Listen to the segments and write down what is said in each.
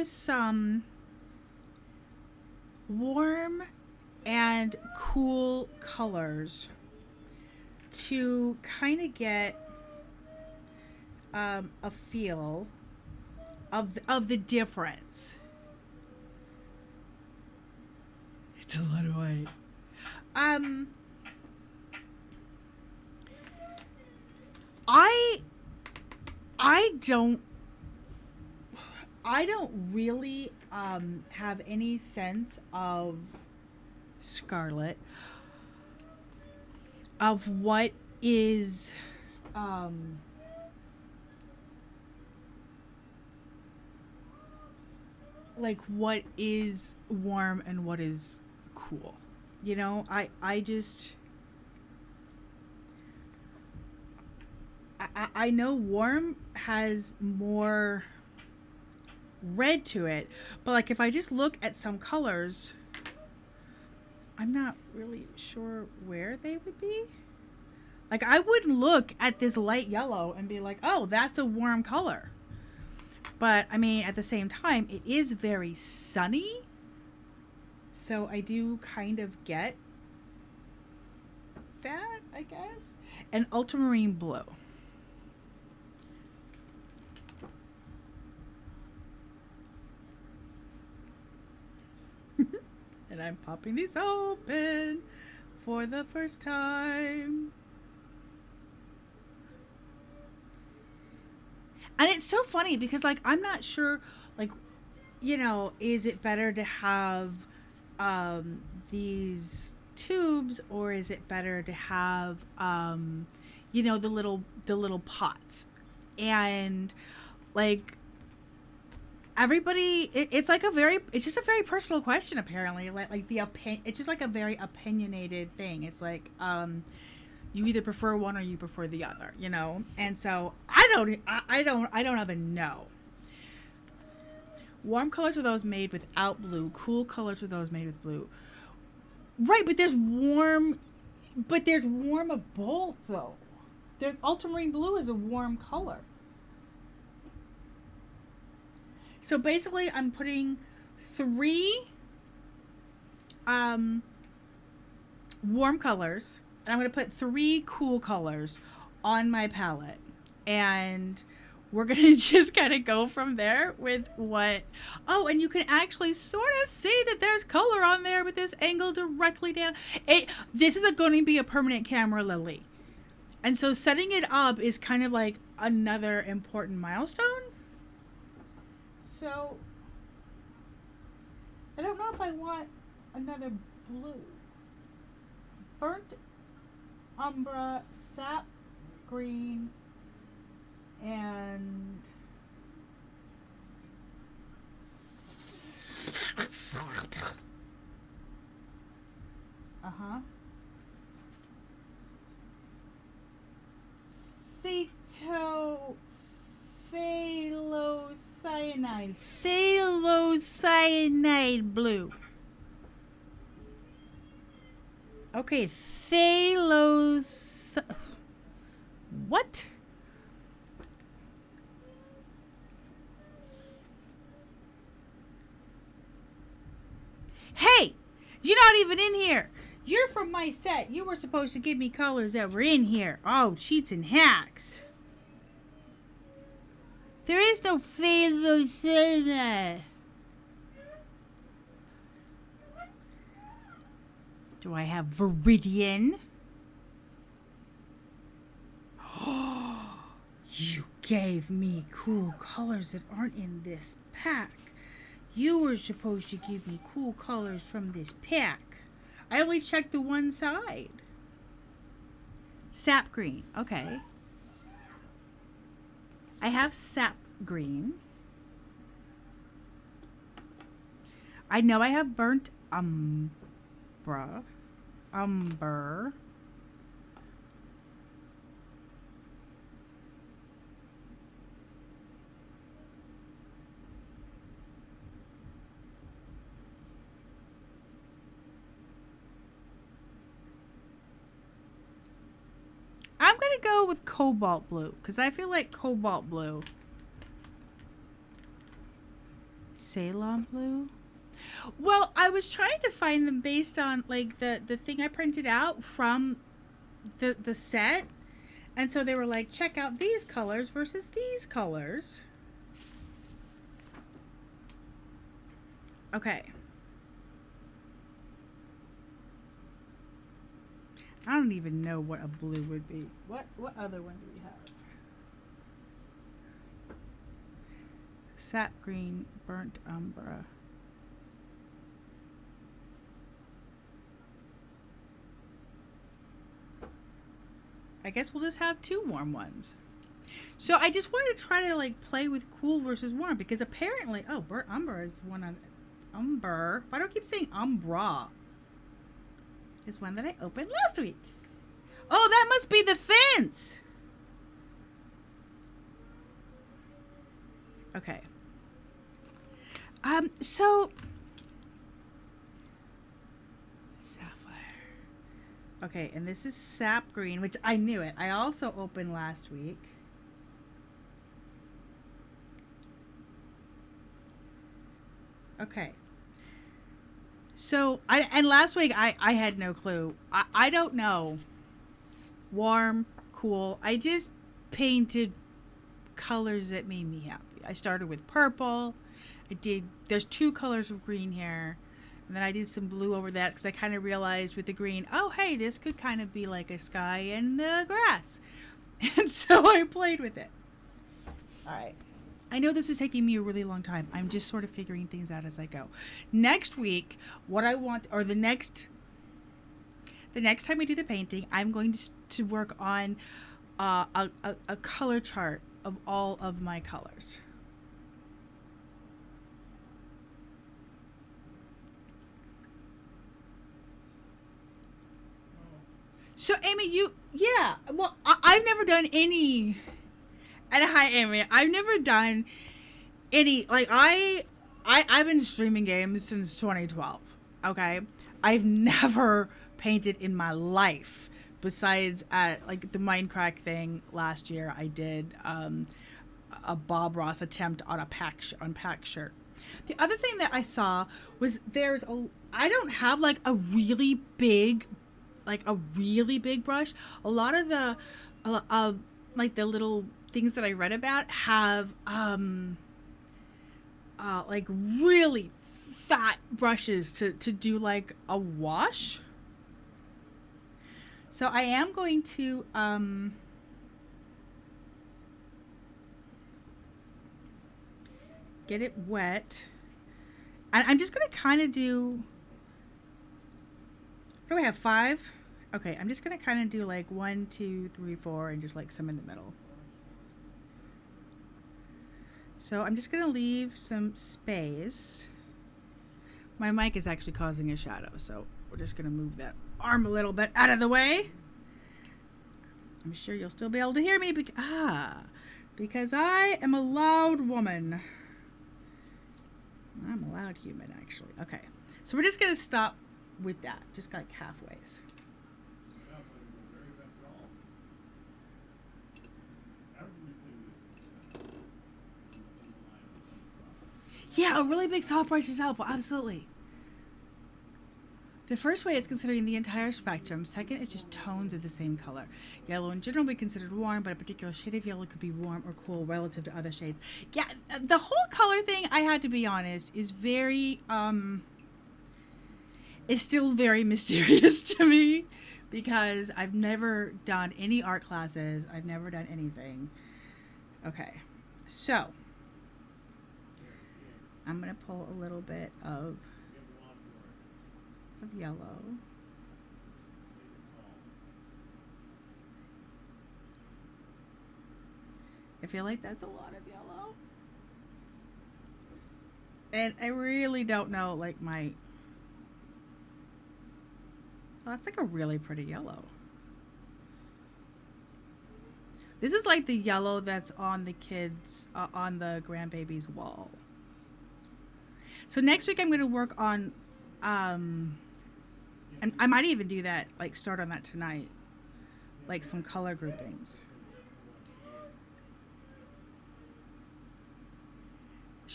use some warm and cool colors to kind of get a feel of the difference. It's a lot of white. I don't really have any sense of Scarlet, of what is like what is warm and what is cool. You know, I just I know warm has more red to it, but like if I just look at some colors, I'm not really sure where they would be. Like I wouldn't look at this light yellow and be like, oh, that's a warm color. But I mean, at the same time, it is very sunny, so I do kind of get that, I guess. And ultramarine blue. And I'm popping these open for the first time. And it's so funny because, like, I'm not sure, like, you know, is it better to have these tubes, or is it better to have, you know, the little pots? And, like, everybody, it's like it's just a very personal question, apparently. Like it's just like a very opinionated thing. It's like, you either prefer one or you prefer the other, you know? And so I don't even know. Warm colors are those made without blue. Cool colors are those made with blue. Right, but there's warm of both though. There's ultramarine blue is a warm color. So basically I'm putting 3 warm colors, and I'm going to put 3 cool colors on my palette. And we're going to just kind of go from there with what... Oh, and you can actually sort of see that there's color on there with this angle directly down. This is going to be a permanent camera, Lily. And so setting it up is kind of like another important milestone. So, I don't know if I want another blue. Burnt umber, sap green, and Phthalocyanide blue. Okay, what? Hey, you're not even in here. You're from my set. You were supposed to give me colors that were in here. Oh, cheats and hacks. There is no phthalocyanide. Do I have Viridian? Oh, you gave me cool colors that aren't in this pack. You were supposed to give me cool colors from this pack. I only checked the one side. Sap green. Okay. I have sap green. I know I have burnt umber. I'm going to go with cobalt blue because I feel like cobalt blue Ceylon blue. Well, I was trying to find them based on like the thing I printed out from the set. And so they were like, check out these colors versus these colors. Okay. I don't even know what a blue would be. What other one do we have? Sap green, burnt umber. I guess we'll just have two warm ones. So I just wanted to try to like play with cool versus warm because apparently, oh, burnt umber is one on umber. Why do I keep saying umbra? Is one that I opened last week. Oh, that must be the fence. Okay. So sapphire. Okay, and this is sap green, which I knew it. I also opened last week. Okay. So, and last week I had no clue. I don't know. Warm, cool. I just painted colors that made me happy. I started with purple. There's two colors of green here. And then I did some blue over that because I kind of realized with the green, oh, hey, this could kind of be like a sky and the grass. And so I played with it. All right. I know this is taking me a really long time. I'm just sort of figuring things out as I go. Next week, what I want, or the next time we do the painting, I'm going to work on a color chart of all of my colors. So, Amy, well, I've never done any... And hi, Amy. I've never done any, like, I've been streaming games since 2012, okay? I've never painted in my life besides at, like, the Minecraft thing last year. I did a Bob Ross attempt on a pack shirt. The other thing that I saw was I don't have, like, a really big brush. A lot of the, like, the little things that I read about have like really fat brushes to do like a wash. So I am going to get it wet, and I'm just gonna kind of do, what do I have, 5? Okay, I'm just gonna kind of do like 1, 2, 3, 4 and just like some in the middle. So I'm just going to leave some space. My mic is actually causing a shadow, so we're just going to move that arm a little bit out of the way. I'm sure you'll still be able to hear me because I am a loud woman. I'm a loud human, actually. Okay, so we're just going to stop with that, just like halfways. Yeah, a really big soft brush is helpful. Absolutely. The first way is considering the entire spectrum. Second is just tones of the same color. Yellow in general would be considered warm, but a particular shade of yellow could be warm or cool relative to other shades. Yeah, the whole color thing, I had to be honest, is very, is still very mysterious to me because I've never done any art classes. I've never done anything. Okay, so I'm going to pull a little bit of yellow. I feel like that's a lot of yellow. And I really don't know, like, oh, that's like a really pretty yellow. This is like the yellow that's on the kids, on the grandbaby's wall. So next week I'm going to work on, and I might even do that, like start on that tonight, like some color groupings.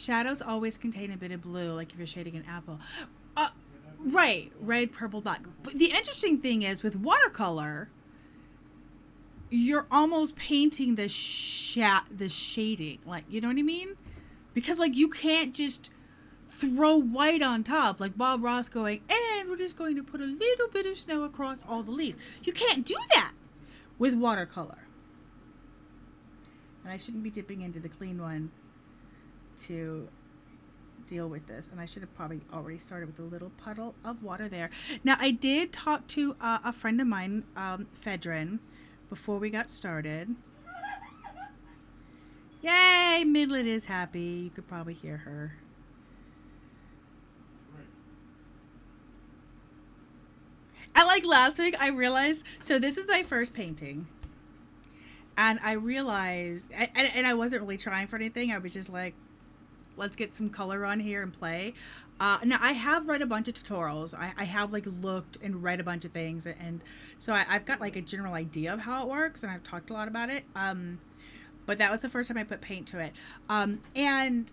Shadows always contain a bit of blue, like if you're shading an apple. Right, red, purple, black. But the interesting thing is with watercolor, you're almost painting the shading, like, you know what I mean? Because like you can't just throw white on top like Bob Ross going, and we're just going to put a little bit of snow across all the leaves. You can't do that with watercolor. And I shouldn't be dipping into the clean one to deal with this, and I should have probably already started with a little puddle of water there. Now I did talk to a friend of mine, Fedrin, before we got started. Yay, Midlet is happy. You could probably hear her. And like last week I realized, so this is my first painting, and I realized, and I wasn't really trying for anything, I was just like, let's get some color on here and play. Now I have read a bunch of tutorials. I have like looked and read a bunch of things, and so I've got like a general idea of how it works, and I've talked a lot about it. But that was the first time I put paint to it. And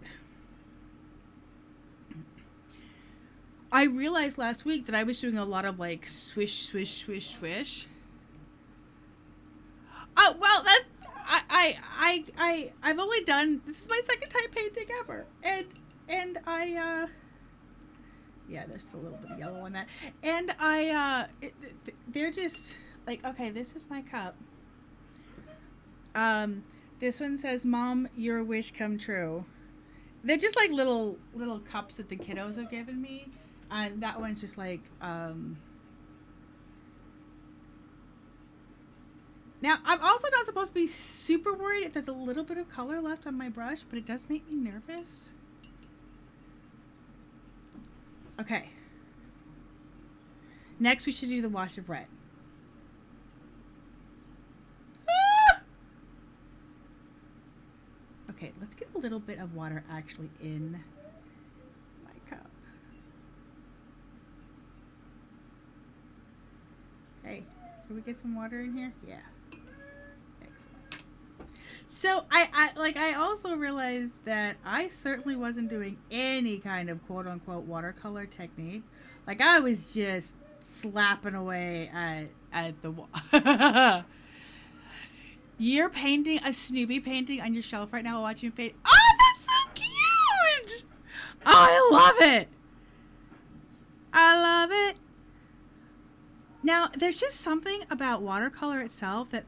I realized last week that I was doing a lot of like swish, swish, swish, swish. Oh, well, that's, I've only done, this is my second time painting ever. And I, yeah, there's a little bit of yellow on that. And they're just like, okay, this is my cup. This one says, Mom, your wish come true. They're just like little cups that the kiddos have given me. And that one's just like, now, I'm also not supposed to be super worried if there's a little bit of color left on my brush, but it does make me nervous. Okay. Next, we should do the wash of red. Ah! Okay, let's get a little bit of water actually in my cup. Hey, can we get some water in here? Yeah. Excellent. So I also realized that I certainly wasn't doing any kind of quote unquote watercolor technique. Like I was just slapping away at the wall. You're painting a Snoopy painting on your shelf right now while watching me paint. Oh, that's so cute! Oh, I love it. I love it. Now, there's just something about watercolor itself that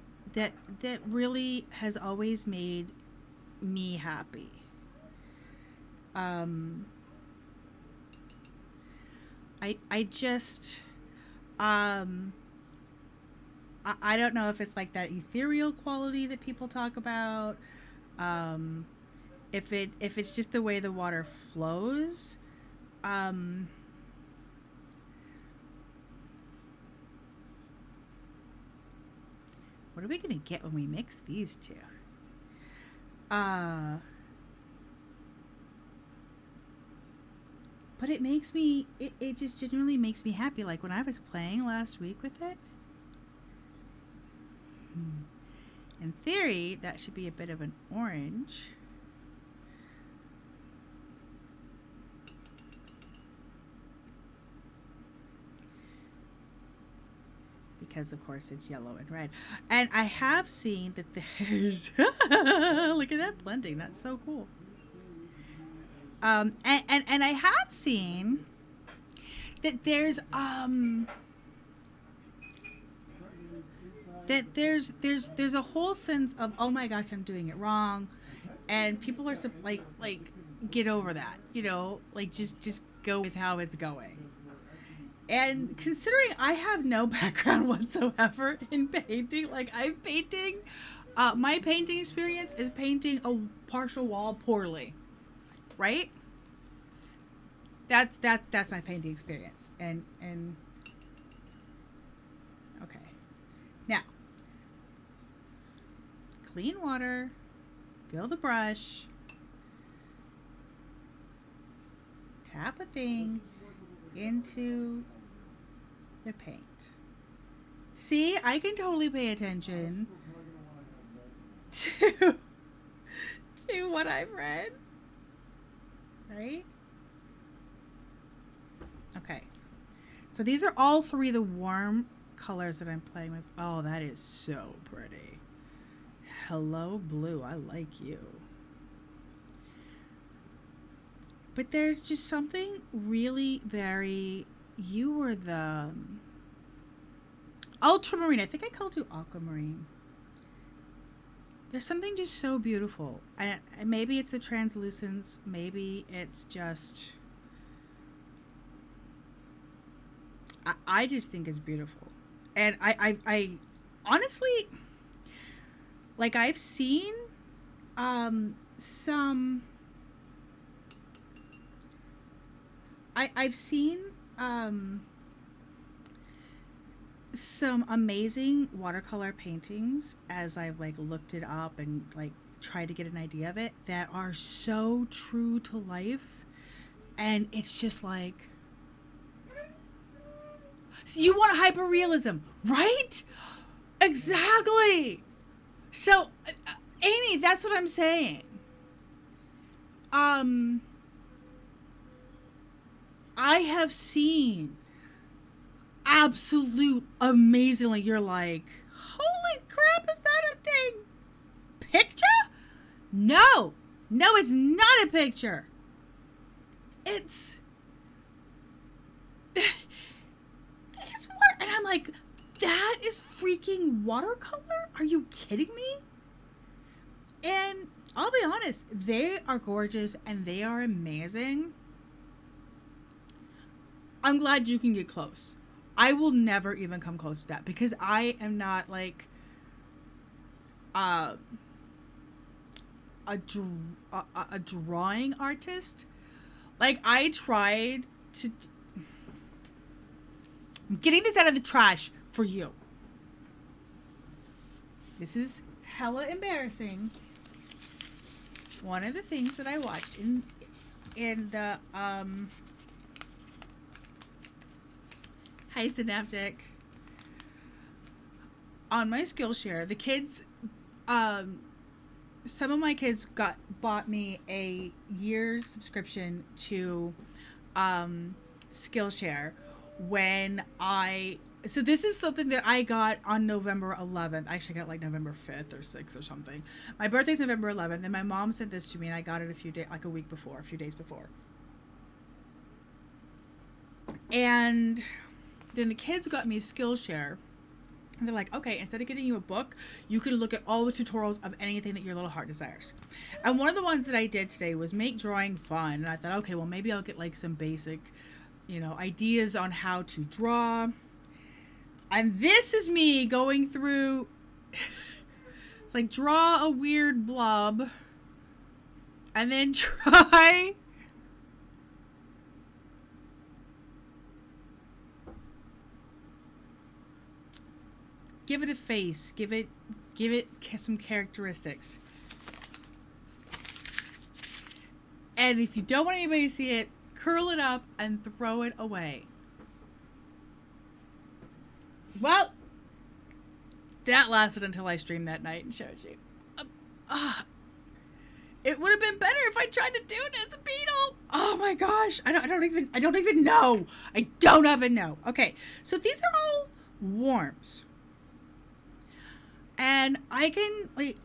really has always made me happy. I just I don't know if it's like that ethereal quality that people talk about. If it's just the way the water flows. What are we going to get when we mix these two? But it makes me, it just genuinely makes me happy. Like when I was playing last week with it, in theory, that should be a bit of an orange. Because of course it's yellow and red. And I have seen that there's look at that blending, that's so cool. And I have seen that there's a whole sense of, oh my gosh, I'm doing it wrong, and people are like get over that, you know, like just go with how it's going. And considering I have no background whatsoever in painting, like I'm painting, my painting experience is painting a partial wall poorly, right? That's my painting experience. And okay, now clean water, fill the brush, tap a thing into the paint. See, I can totally pay attention to what I've read. right? Okay. So these are all three the warm colors that I'm playing with. Oh, that is so pretty. Hello, blue. I like you. But there's just something really very... You were the ultramarine. I think I called you aquamarine. There's something just so beautiful. And maybe it's the translucence. Maybe it's just... I just think it's beautiful. And I honestly... Like, I've seen some... I've seen some amazing watercolor paintings as I've like looked it up and like tried to get an idea of it that are so true to life, and it's just like, so you want hyperrealism, right? Exactly. So Amy, that's what I'm saying. I have seen absolute amazingly. You're like, holy crap, is that a dang picture? No, it's not a picture. It's what? And I'm like, that is freaking watercolor? Are you kidding me? And I'll be honest, they are gorgeous and they are amazing. I'm glad you can get close. I will never even come close to that because I am not like a drawing artist. Like, I tried to... I'm getting this out of the trash for you. This is hella embarrassing. One of the things that I watched in the High Synaptic on my Skillshare, the kids, some of my kids bought me a year's subscription to Skillshare when so this is something that I got on November 11th. Actually, I got like November 5th or 6th or something. My birthday's November 11th, and my mom sent this to me, and I got it a few days before. And then the kids got me Skillshare. And they're like, okay, instead of getting you a book, you can look at all the tutorials of anything that your little heart desires. And one of the ones that I did today was make drawing fun. And I thought, okay, well, maybe I'll get like some basic, ideas on how to draw. And this is me going through, it's like, draw a weird blob and then try... Give it a face. Give it some characteristics. And if you don't want anybody to see it, curl it up and throw it away. Well, that lasted until I streamed that night and showed you. It would have been better if I tried to do it as a beetle. Oh my gosh. I don't even know. I don't even know. Okay. So these are all warms. And I can get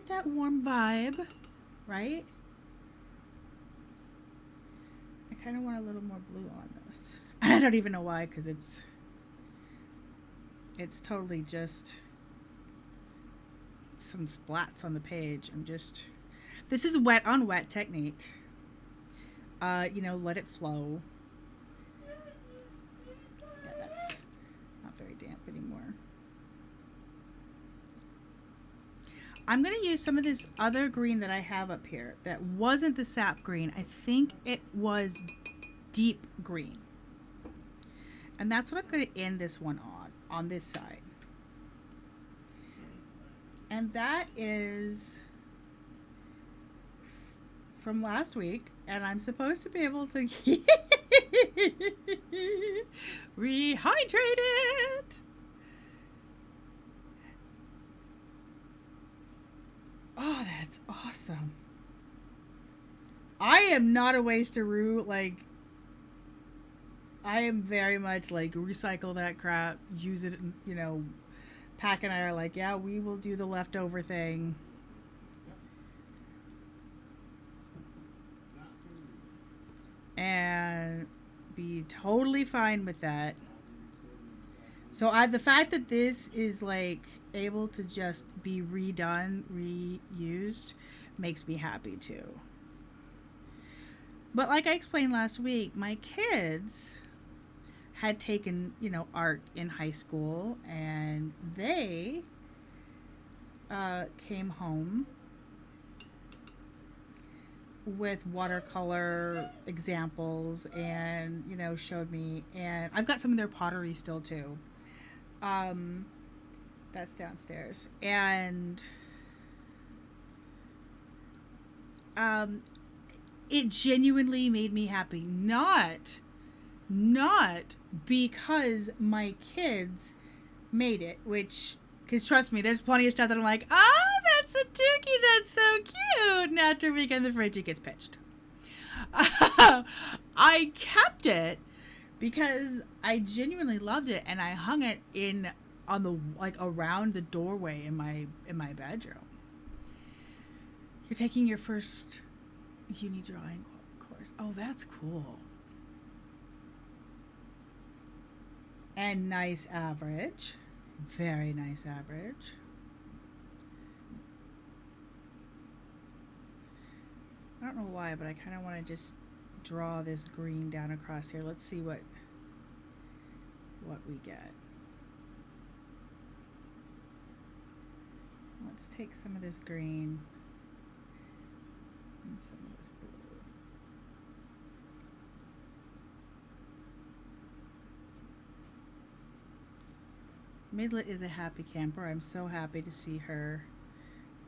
that warm vibe, right? I kind of want a little more blue on this. I don't even know why, because it's totally just some splats on the page. This is wet on wet technique. Let it flow. Yeah, that's not very damp anymore. I'm going to use some of this other green that I have up here that wasn't the sap green. I think it was deep green. And that's what I'm going to end this one on this side. And that is from last week. And I'm supposed to be able to rehydrate it. Oh, that's awesome. I am not a wasteroo. Like, I am very much like recycle that crap, use it. You know, Pack and I are like, yeah, we will do the leftover thing. And be totally fine with that. So the fact that this is like able to just be redone, reused, makes me happy too. But like I explained last week, my kids had taken, you know, art in high school, and they came home with watercolor examples and, you know, showed me. And I've got some of their pottery still too. Um, that's downstairs. And um, it genuinely made me happy. Not because my kids made it, which, because trust me, there's plenty of stuff that I'm like, that's a turkey, that's so cute. And after a week in the fridge, it gets pitched. I kept it because I genuinely loved it, and I hung it in on the, like, around the doorway in my bedroom. You're taking your first uni drawing course. Oh, that's cool. And nice average. Very nice average. I don't know why, but I kind of want to just draw this green down across here. Let's see what we get. Let's take some of this green and some of this blue. Midlet is a happy camper. I'm so happy to see her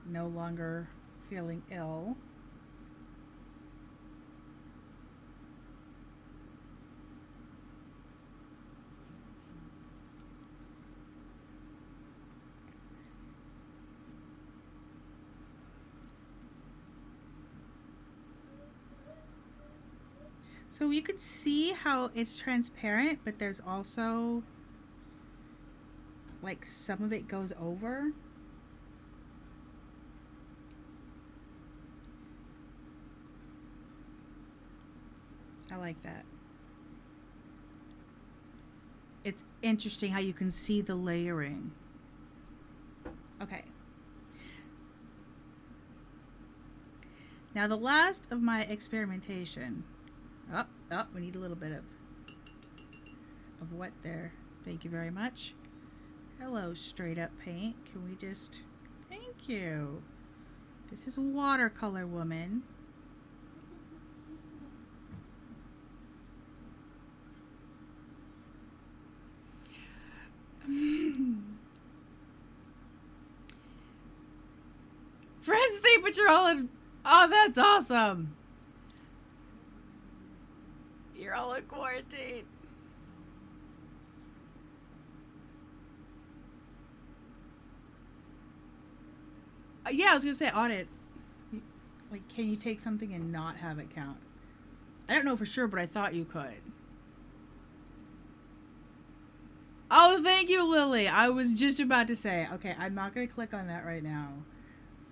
no longer feeling ill. So you can see how it's transparent, but there's also like some of it goes over. I like that. It's interesting how you can see the layering. Okay. Now the last of my experimentation. We need a little bit of wet there. Thank you very much. Hello, straight up paint. Can we just, thank you. This is Watercolor Woman. Friends think but you're all in, oh, that's awesome. You're all in quarantine. Yeah, I was gonna say audit. Like, can you take something and not have it count? I don't know for sure, but I thought you could. Oh, thank you, Lily. I was just about to say, okay, I'm not gonna click on that right now,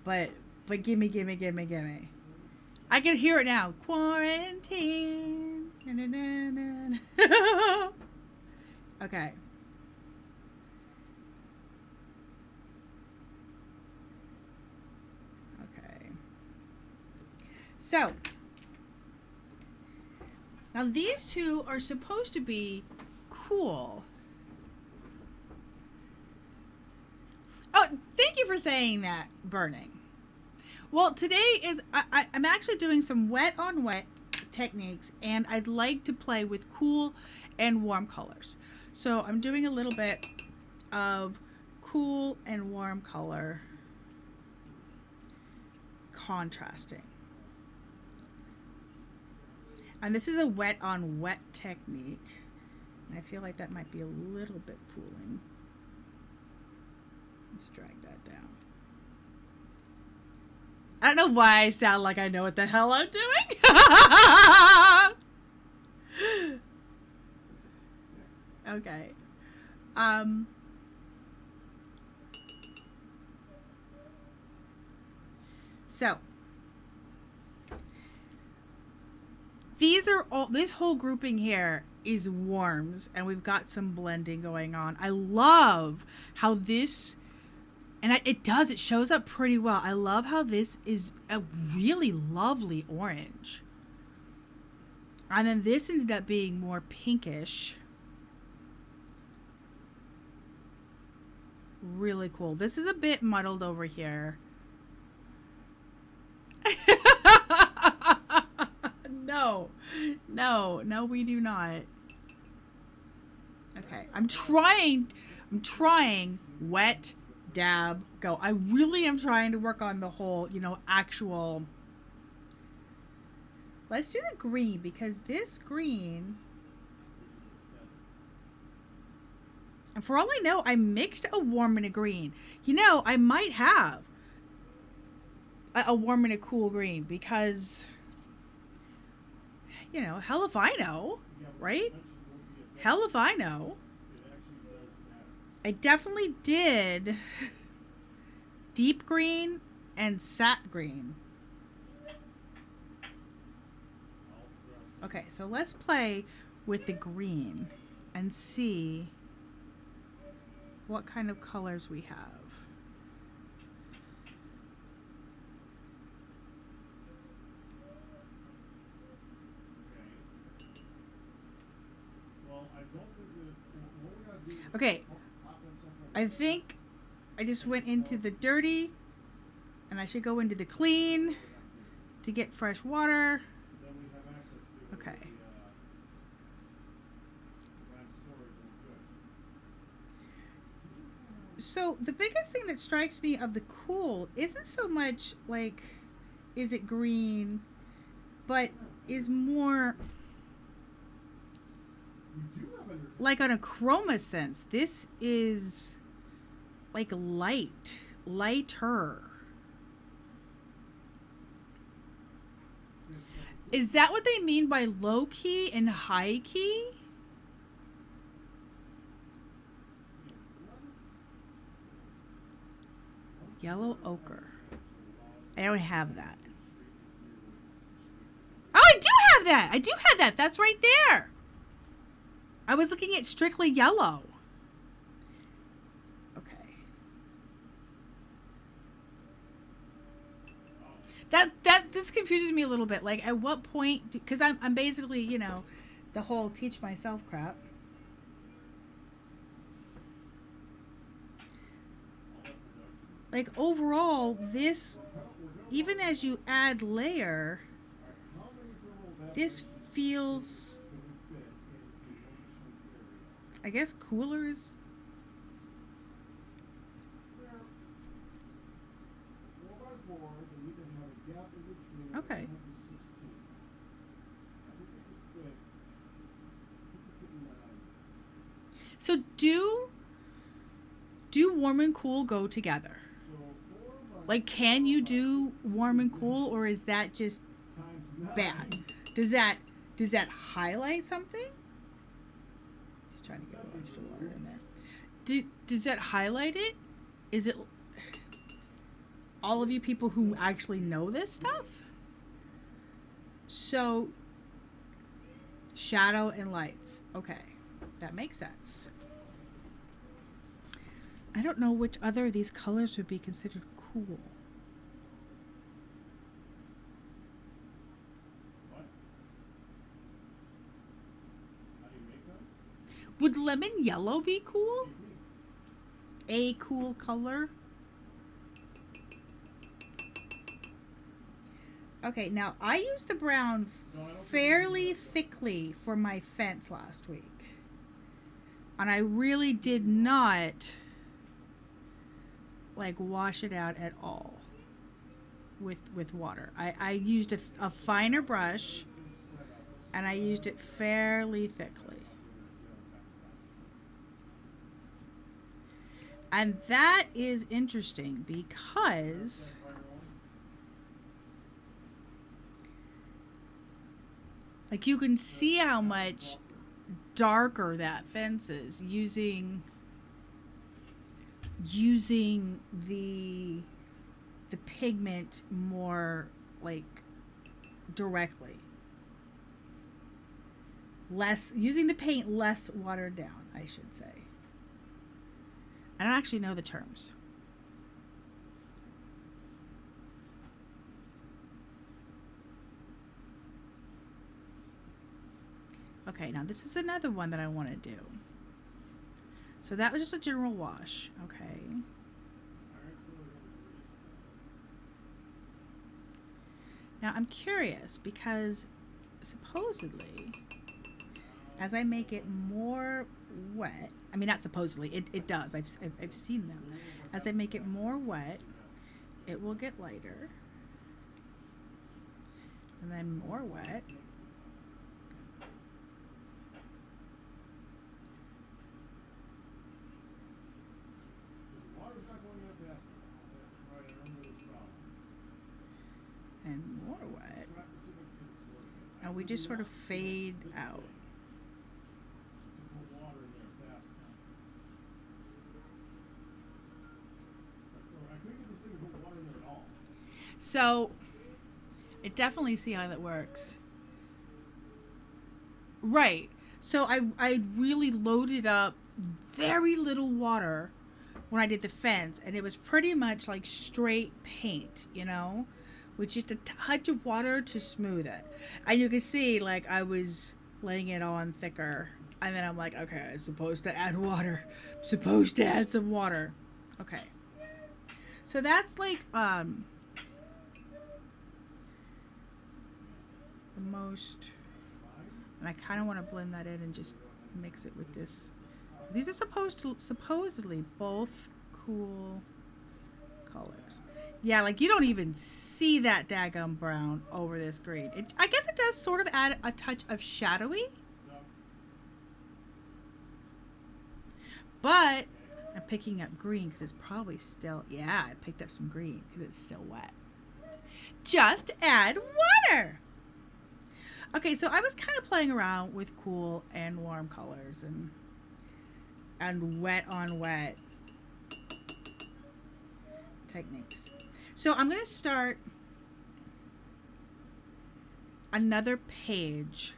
but gimme. I can hear it now. Quarantine. Na, na, na, na. Okay. So, now these two are supposed to be cool. Oh, thank you for saying that, Burning. Well, today is, I'm actually doing some wet on wet techniques, and I'd like to play with cool and warm colors. So I'm doing a little bit of cool and warm color contrasting. And this is a wet on wet technique. And I feel like that might be a little bit pooling. Let's drag that down. I don't know why I sound like I know what the hell I'm doing. Okay. So these are all, this whole grouping here is warms, and we've got some blending going on. I love how this, and it shows up pretty well. I love how this is a really lovely orange. And then this ended up being more pinkish. Really cool. This is a bit muddled over here. No, we do not. Okay, I'm trying wet, dab, go. I really am trying to work on the whole, actual. Let's do the green, because this green, and for all I know, I mixed a warm and a green. I might have a warm and a cool green, because hell if I know, right? Hell if I know. I definitely did deep green and sap green. Okay, so let's play with the green and see what kind of colors we have. Okay, I think I just went into the dirty, and I should go into the clean to get fresh water. Okay. So the biggest thing that strikes me of the cool isn't so much like, is it green, but is more like on a chroma sense. This is like lighter. Is that what they mean by low key and high key? Yellow ochre. I don't have that. Oh, I do have that. I do have that. That's right there. I was looking at strictly yellow. Okay. This confuses me a little bit. Like, at what point? Because I'm basically, the whole teach myself crap. Like, overall, this, even as you add layer, this feels, I guess, cooler is. Okay. So do warm and cool go together? Like, can you do warm and cool, or is that just bad? Does that highlight something? Just trying to get a little extra water in there. Does that highlight it? Is it all of you people who actually know this stuff? So, shadow and lights. Okay, that makes sense. I don't know which other of these colors would be considered cool. Would lemon yellow be cool? A cool color? Okay, now I used the brown fairly thickly for my fence last week. And I really did not like wash it out at all with water. I used a finer brush, and I used it fairly thickly. And that is interesting because Like you can see how much darker that fence is using the pigment more like directly. Less using the paint less watered down, I should say. I don't actually know the terms. Okay, now this is another one that I want to do. So that was just a general wash. Okay. Now I'm curious because supposedly as I make it more wet, I mean not supposedly, it does, I've seen them. As I make it more wet, it will get lighter. And then more wet. And more wet. And we just sort of fade out. So, I definitely see how that works. Right. So I really loaded up very little water when I did the fence, and it was pretty much like straight paint, you know, with just a touch of water to smooth it. And you can see like I was laying it on thicker, and then I'm like, okay, I'm supposed to add water. I'm supposed to add some water. Okay. So that's like the most, and I kind of want to blend that in and just mix it with this. These are supposedly both cool colors. Yeah, like you don't even see that daggum brown over this green. I guess it does sort of add a touch of shadowy. But I'm picking up green because it's probably still, yeah, I picked up some green because it's still wet. Just add water. Okay, so I was kind of playing around with cool and warm colors and wet on wet techniques. So I'm going to start another page,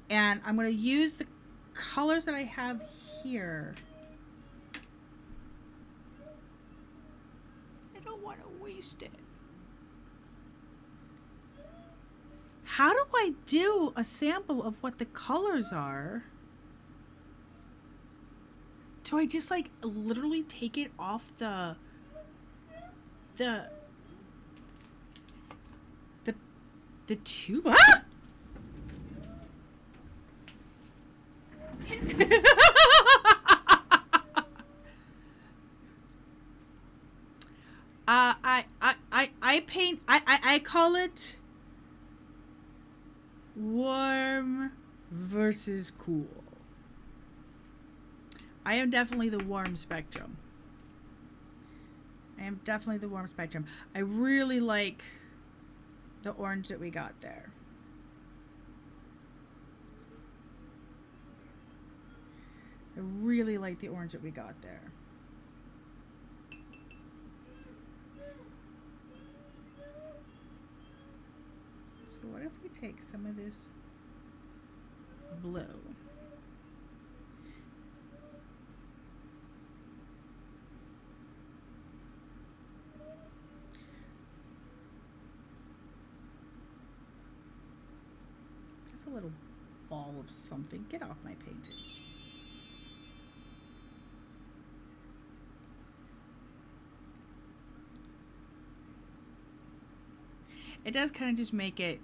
and I'm going to use the colors that I have here. I don't want to waste it. How do I do a sample of what the colors are? Do I just like literally take it off the tube? Ah! I paint, I call it warm versus cool. I am definitely the warm spectrum. I really like the orange that we got there. I really like the orange that we got there. So what if we take some of this blue? It's a little ball of something. Get off my painting. It does kind of just make it,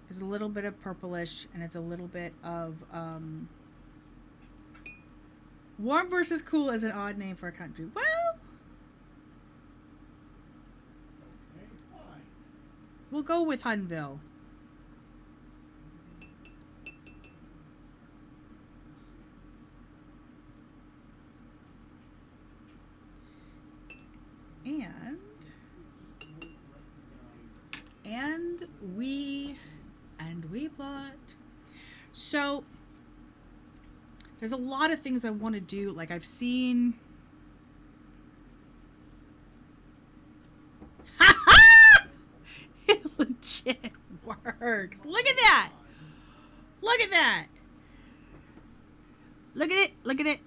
there's a little bit of purplish and it's a little bit of warm versus cool is an odd name for a country. Well, we'll go with Hunville. that. So there's a lot of things I want to do. Like I've seen. It legit works. Look at that. Look at that. Look at it. Look at it.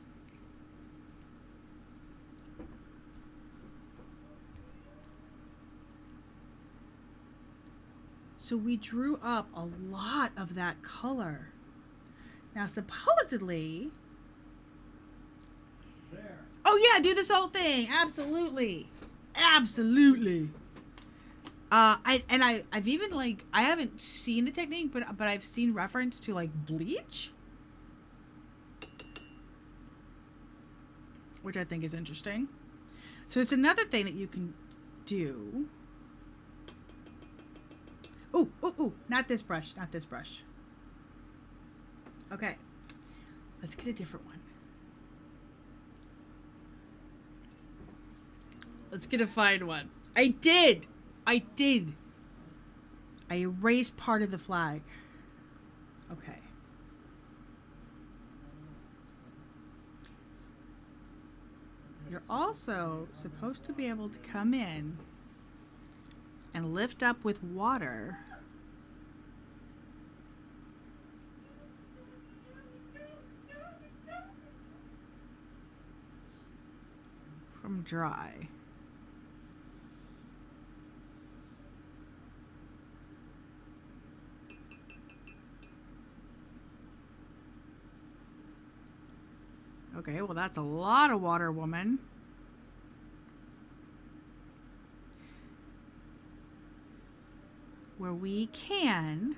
So we drew up a lot of that color. Now supposedly... There. Oh yeah, do this whole thing. Absolutely. Absolutely. I've even like, I haven't seen the technique, but I've seen reference to like bleach, which I think is interesting. So it's another thing that you can do. Ooh, ooh, ooh, not this brush, not this brush. Okay, let's get a different one. Let's get a fine one. I did. I erased part of the flag. Okay. You're also supposed to be able to come in and lift up with water from dry. Okay, well that's a lot of water, woman. Where we can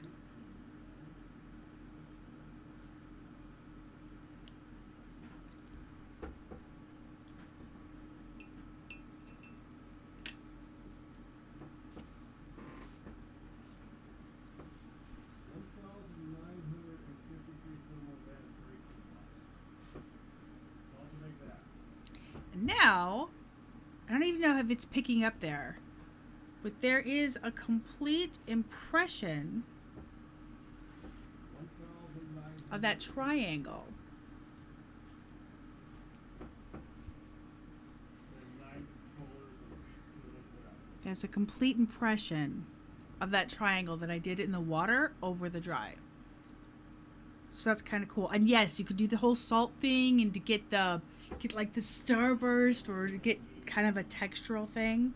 now, I don't even know if it's picking up there, but there is a complete impression of that triangle. There's a complete impression of that triangle that I did in the water over the dry. So that's kind of cool. And yes, you could do the whole salt thing and to get like the starburst or to get kind of a textural thing.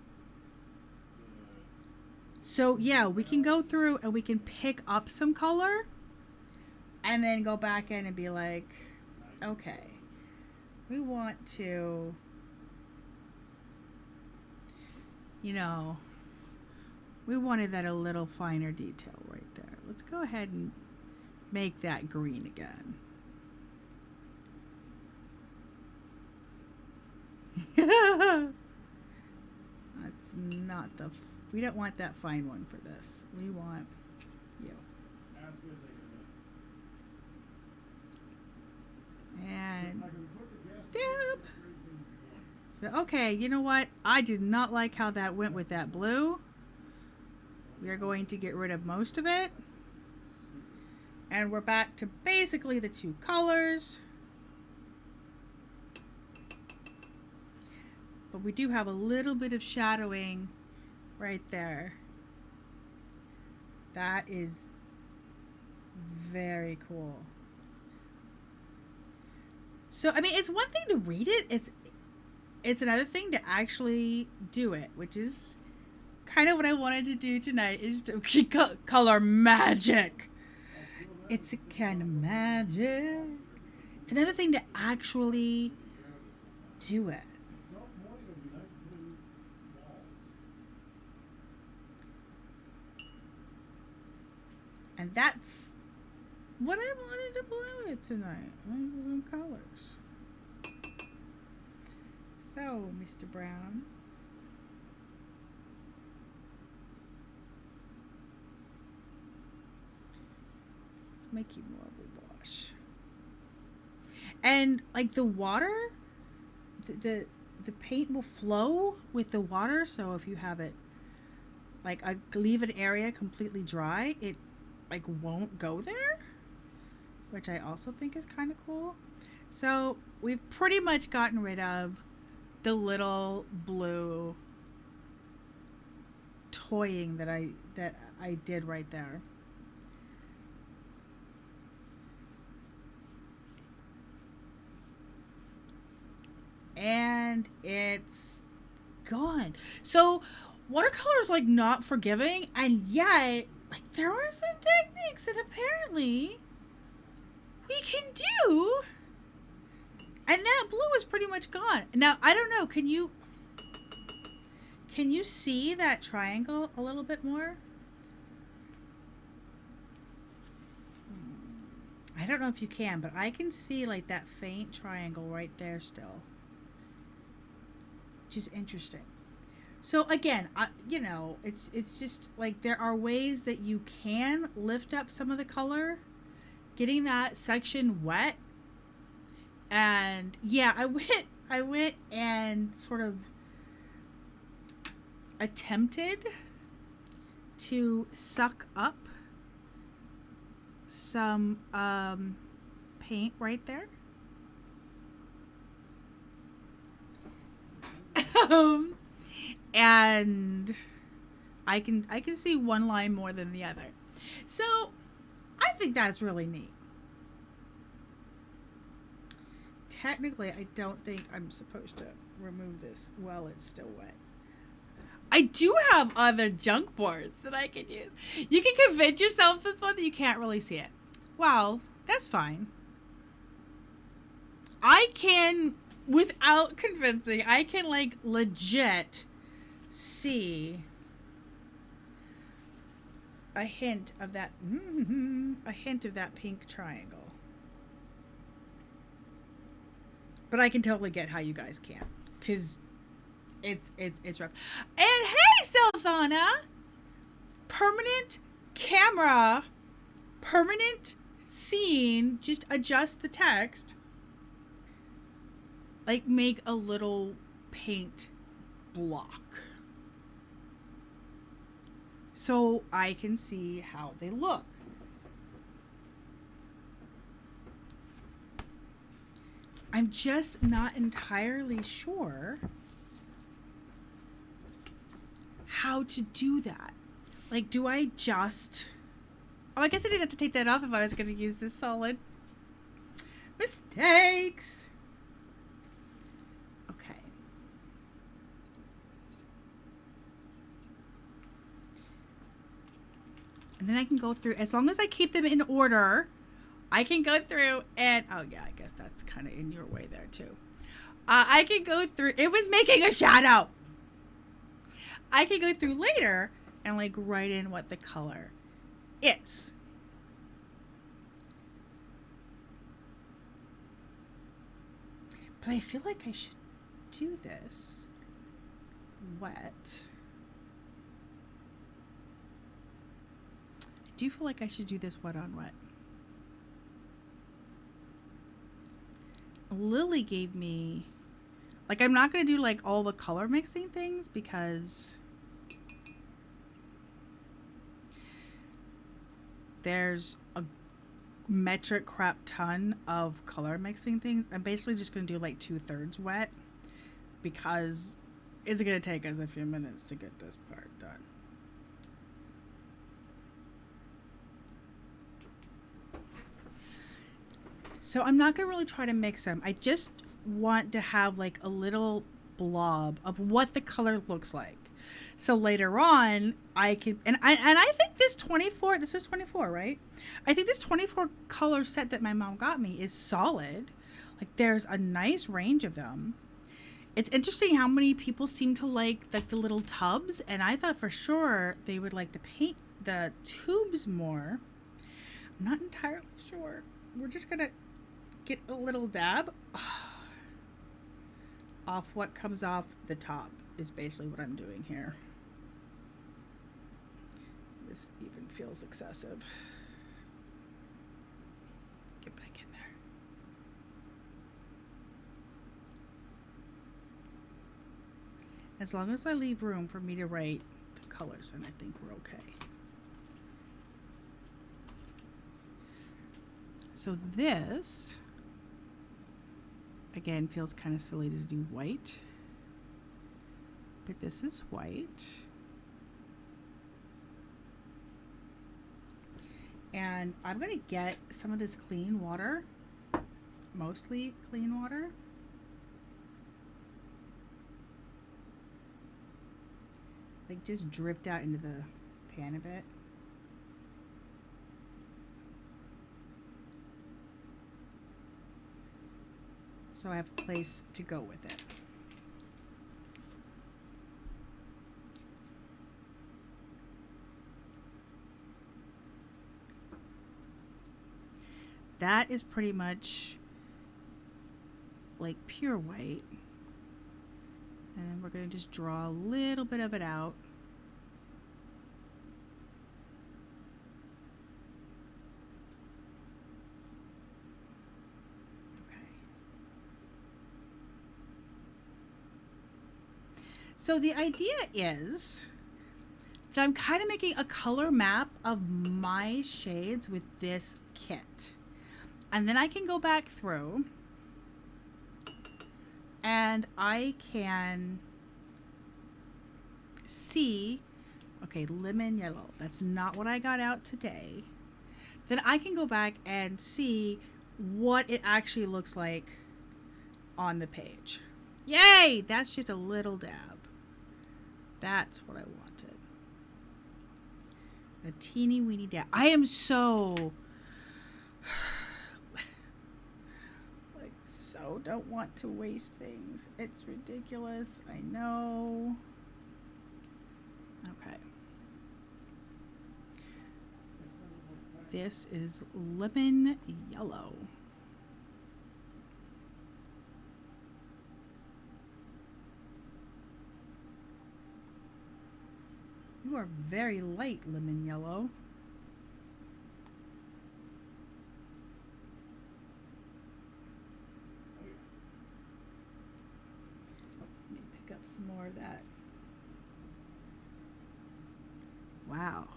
So yeah, we can go through and we can pick up some color and then go back in and be like, okay, we want to, you know, we wanted that a little finer detail right there. Let's go ahead and make that green again. That's not the, we don't want that fine one for this. We want you. And dip. So, okay, you know what? I did not like how that went with that blue. We are going to get rid of most of it. And we're back to basically the two colors. But we do have a little bit of shadowing right there. That is very cool. So, I mean, it's one thing to read it. It's another thing to actually do it, which is kind of what I wanted to do tonight, is to color magic. It's a kind of magic. It's another thing to actually do it. And that's what I wanted to blow it tonight. Some colors. So, Mr. Brown. Let's make you more of a wash. And like the water, the paint will flow with the water. So if you have it, like I leave an area completely dry, it like won't go there, which I also think is kind of cool. So we've pretty much gotten rid of the little blue toying that I did right there. And it's gone. So watercolor is like not forgiving, and yet like there are some techniques that apparently we can do. And that blue is pretty much gone. Now, I don't know, can you see that triangle a little bit more? I don't know if you can, but I can see like that faint triangle right there still, which is interesting. So again, you know, it's just like there are ways that you can lift up some of the color, getting that section wet. And yeah, I went and sort of attempted to suck up some paint right there. And I can see one line more than the other. So I think that's really neat. Technically, I don't think I'm supposed to remove this while it's still wet. I do have other junk boards that I can use. You can convince yourself this one that you can't really see it. Well, that's fine. I can, without convincing, I can like legit see a hint of that pink triangle. But I can totally get how you guys can, because it's rough. And hey, Selthana, permanent camera, permanent scene. Just adjust the text. Like make a little paint block, so I can see how they look. I'm just not entirely sure how to do that. Like, do I just... Oh, I guess I didn't have to take that off if I was going to use this solid. Mistakes! Okay. And then I can go through, as long as I keep them in order, I can go through and, oh yeah, I guess that's kind of in your way there too. I can go through, it was making a shadow. I can go through later and like write in what the color is. But I feel like I should do this wet. I do feel like I should do this wet on wet. Lily gave me, like, I'm not going to do like all the color mixing things because there's a metric crap ton of color mixing things. I'm basically just going to do like 2/3 wet because it's going to take us a few minutes to get this part done. So I'm not going to really try to mix them. I just want to have like a little blob of what the color looks like. So later on, I can, and I think this 24, this was 24, right? I think this 24 color set that my mom got me is solid. Like there's a nice range of them. It's interesting how many people seem to like the little tubs, and I thought for sure they would like the tubes more. I'm not entirely sure. We're just going to get a little dab off what comes off the top is basically what I'm doing here. This even feels excessive. Get back in there. As long as I leave room for me to write the colors, and I think we're okay. So this, again, feels kind of silly to do white, but this is white. And I'm going to get some of this clean water, mostly clean water. Like just dripped out into the pan a bit. So I have a place to go with it. That is pretty much like pure white. And we're going to just draw a little bit of it out. Okay. So the idea is that I'm kind of making a color map of my shades with this kit. And then I can go back through and I can see, okay, lemon yellow, that's not what I got out today. Then I can go back and see what it actually looks like on the page. Yay! That's just a little dab. That's what I wanted. A teeny weeny dab. I am so don't want to waste things. It's ridiculous. I know. Okay. This is lemon yellow. You are very light, lemon yellow. Some more of that. Wow.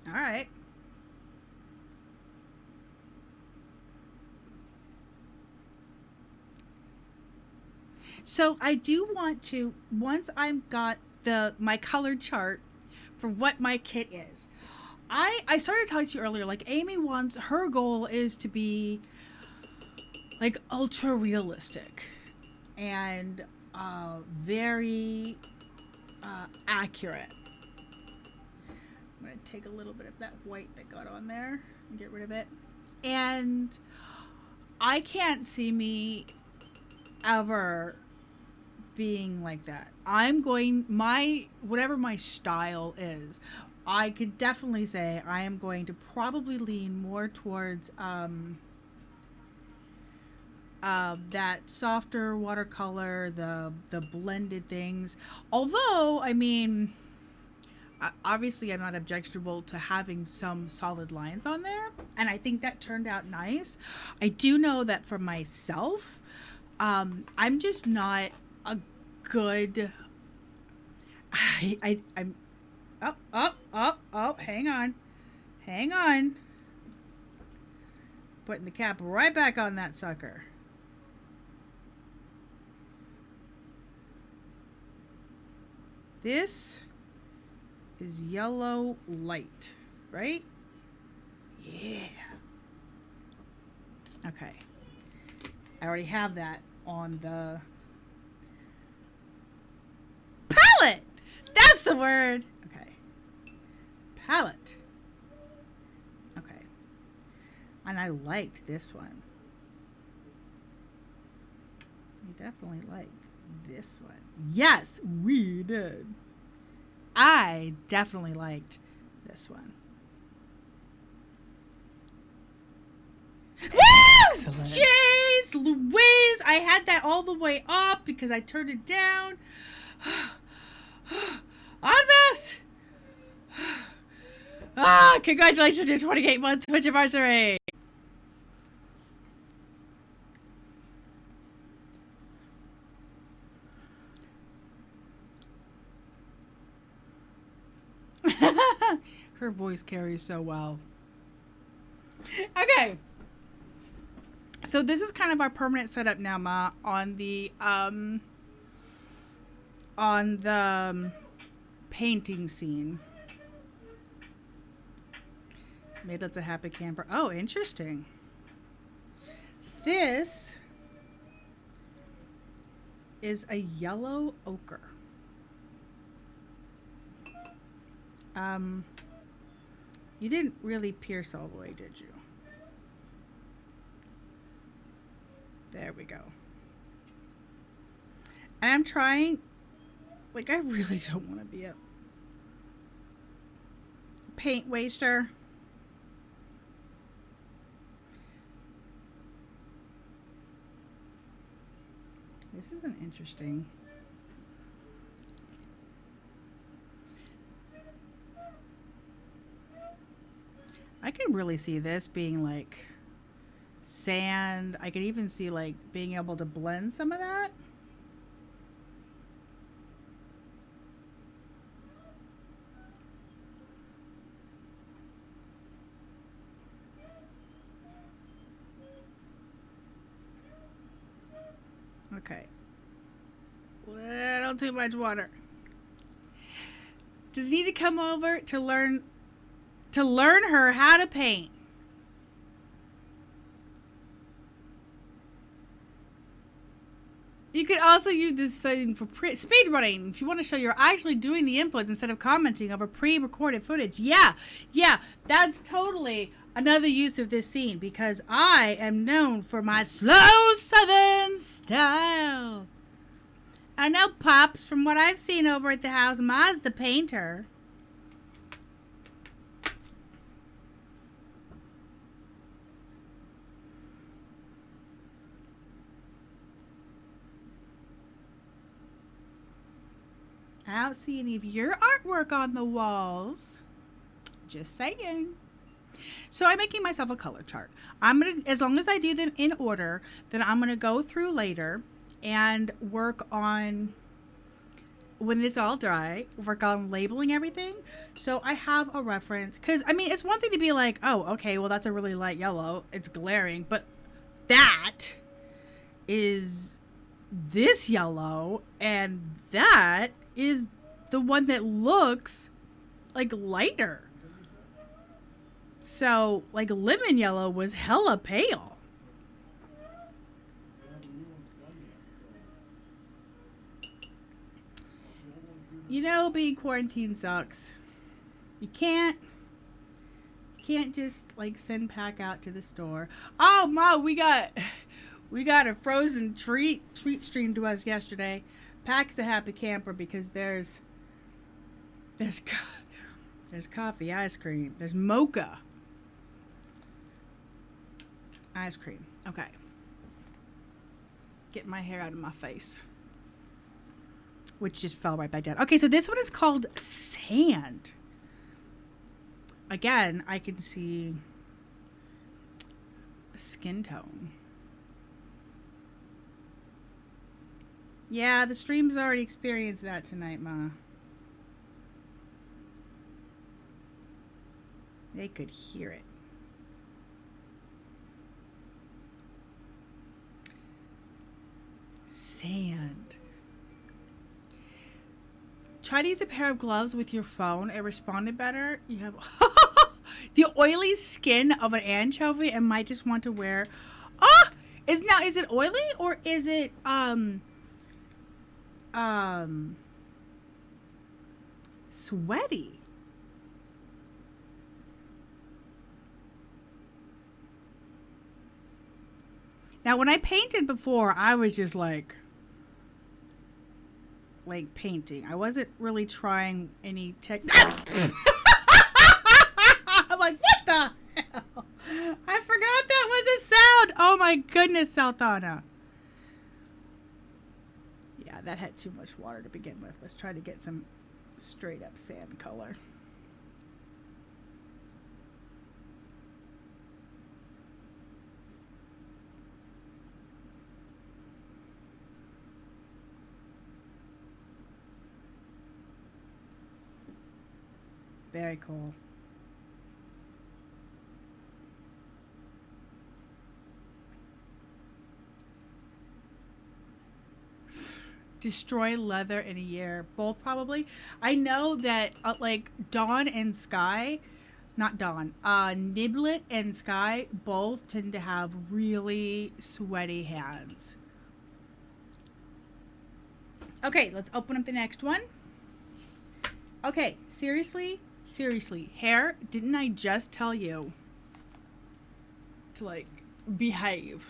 All right. So I do want to, once I've got my color chart for what my kit is, I started talking to you earlier, like Amy wants, her goal is to be like ultra realistic and very accurate. I'm going to take a little bit of that white that got on there and get rid of it. And I can't see me ever being like that. I'm going, whatever my style is, I could definitely say I am going to probably lean more towards that softer watercolor, the blended things. Although, I mean, obviously I'm not objectionable to having some solid lines on there, and I think that turned out nice. I do know that for myself, I'm just not a good. I'm. Oh! Hang on. Putting the cap right back on that sucker. This is yellow light, right? Yeah. Okay. I already have that on the palette. That's the word. Okay. Palette. Okay. And I liked this one. I definitely liked this one. Yes, we did. I definitely liked this one. Excellent. Jeez Louise, I had that all the way up because I turned it down. On best. Congratulations on your 28 month Twitch anniversary. Her voice carries so well. Okay. So this is kind of our permanent setup now, Ma, on the painting scene. Maybe that's a happy camper. Oh, interesting. This is a yellow ochre. You didn't really pierce all the way, did you? There we go. And I'm trying, like, I really don't want to be a paint waster. This is an interesting. I could really see this being like sand. I could even see like being able to blend some of that. Okay. Little too much water. Does need to come over to learn her how to paint. You could also use this setting for speed running if you want to show you're actually doing the inputs instead of commenting over pre-recorded footage. Yeah, that's totally another use of this scene because I am known for my slow southern style. I know, Pops, from what I've seen over at the house, Ma's the painter. I don't see any of your artwork on the walls. Just saying. So I'm making myself a color chart. I'm going to, as long as I do them in order, then I'm going to go through later and work on, when it's all dry, work on labeling everything. So I have a reference. Because, I mean, it's one thing to be like, oh, okay, well, that's a really light yellow. It's glaring. But that is this yellow. And that is the one that looks like lighter. So, like, lemon yellow was hella pale. You know, being quarantined sucks. You can't just like send pack out to the store. Oh, Ma, we got a frozen treat streamed to us yesterday. Pack's a happy camper because there's coffee, ice cream, there's mocha ice cream. Okay, get my hair out of my face, which just fell right back down. Okay, so this one is called Sand. Again, I can see skin tone. Yeah, the stream's already experienced that tonight, Ma. They could hear it. Sand. Try to use a pair of gloves with your phone. It responded better. You have the oily skin of an anchovy and might just want to wear. Is it oily or is it sweaty? Now, when I painted before, I was just like painting. I wasn't really trying any I'm like, what the hell? I forgot that was a sound. Oh my goodness, Salthana. Yeah, that had too much water to begin with. Let's try to get some straight up sand color. Very cool. destroy leather in a year. Both probably. I know that like Dawn and Sky, not Dawn, Niblet and Sky both tend to have really sweaty hands. Okay, let's open up the next one. Okay, seriously, hair, didn't I just tell you to like behave?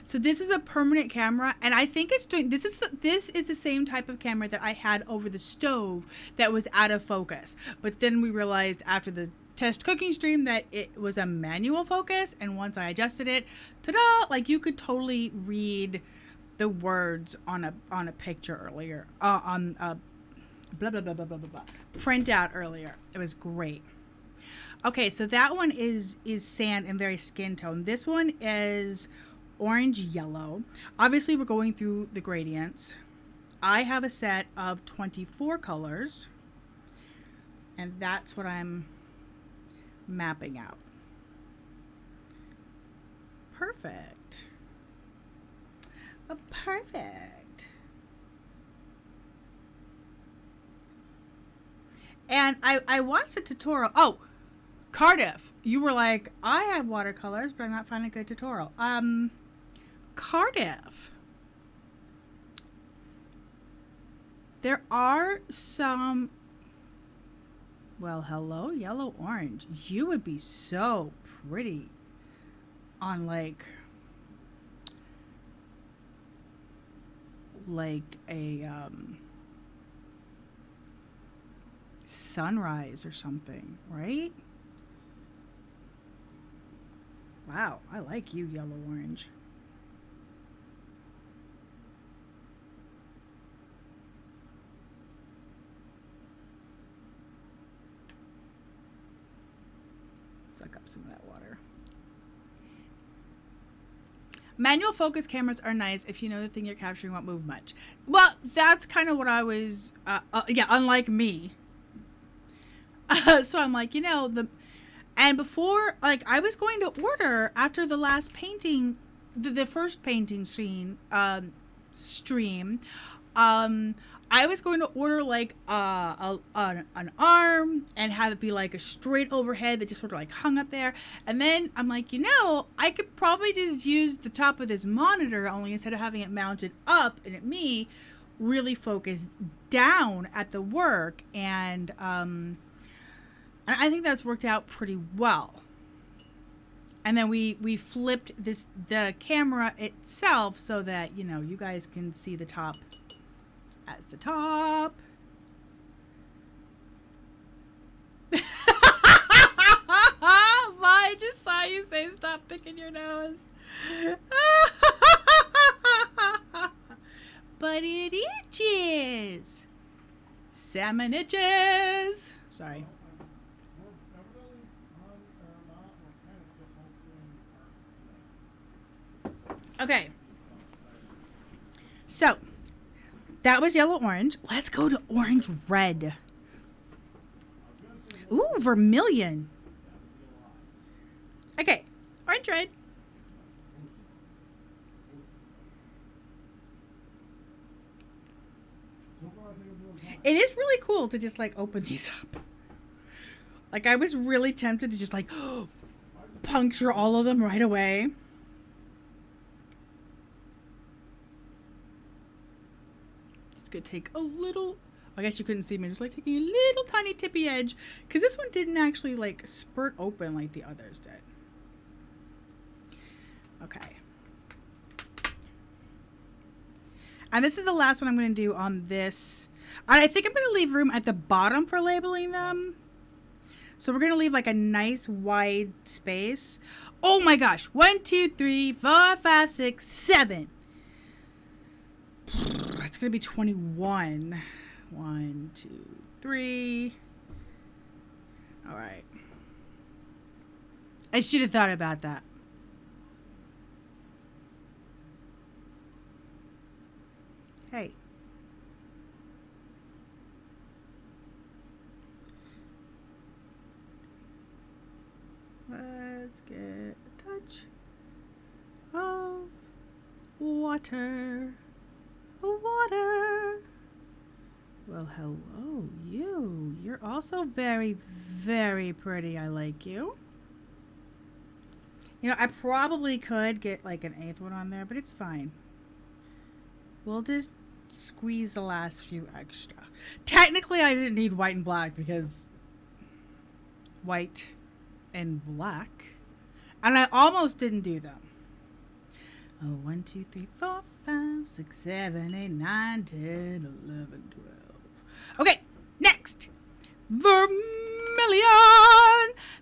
So this is a permanent camera, and I think it's doing, this is the same type of camera that I had over the stove that was out of focus. But then we realized after the test cooking stream that it was a manual focus, and once I adjusted it, ta-da, like you could totally read the words on a picture earlier, on a blah blah blah blah blah blah blah print out earlier. It was great. Okay, so that one is sand and very skin tone. This one is orange yellow. Obviously we're going through the gradients. I have a set of 24 colors, and that's what I'm mapping out. Perfect. Oh, perfect. And I watched a tutorial. Oh, Cardiff, you were like, I have watercolors, but I'm not finding a good tutorial. Cardiff, there are some, well, hello, yellow orange. You would be so pretty on like a sunrise or something, right? Wow, I like you, yellow orange. Suck up some of that water. Manual focus cameras are nice if you know the thing you're capturing won't move much. Well, that's kind of what I was, yeah, unlike me. So I'm like, you know, and before, like, I was going to order after the last painting, the first painting stream, I was going to order like an arm and have it be like a straight overhead that just sort of like hung up there. And then I'm like, you know, I could probably just use the top of this monitor, only instead of having it mounted up and at me, really focus down at the work. And I think that's worked out pretty well. And then we flipped the camera itself so that, you know, you guys can see the top as the top. I just saw you say stop picking your nose. But it itches. Salmon itches. Sorry. Okay. So that was yellow orange. Let's go to orange red. Ooh, vermilion. Okay, orange red. It is really cool to just like open these up. Like I was really tempted to just like puncture all of them right away. Could take a little, I guess you couldn't see me, just like taking a little tiny tippy edge, because this one didn't actually like spurt open like the others did. Okay, and this is the last one I'm going to do on this. I think I'm going to leave room at the bottom for labeling them, so we're going to leave like a nice wide space. Oh my gosh, 1 2 3 4 5 6 7. It's going to be 21. 1 2 3. All right. I should have thought about that. Hey. Let's get a touch of water. Water. Well, hello, you. You're also very, very pretty. I like you. You know, I probably could get like an eighth one on there, but it's fine. We'll just squeeze the last few extra. Technically, I didn't need white and black because white and black. And I almost didn't do them. Oh, 1, 2, 3, 4, 5, 6, 7, 8, 9, 10, 11, 12. Okay, next. Vermilion.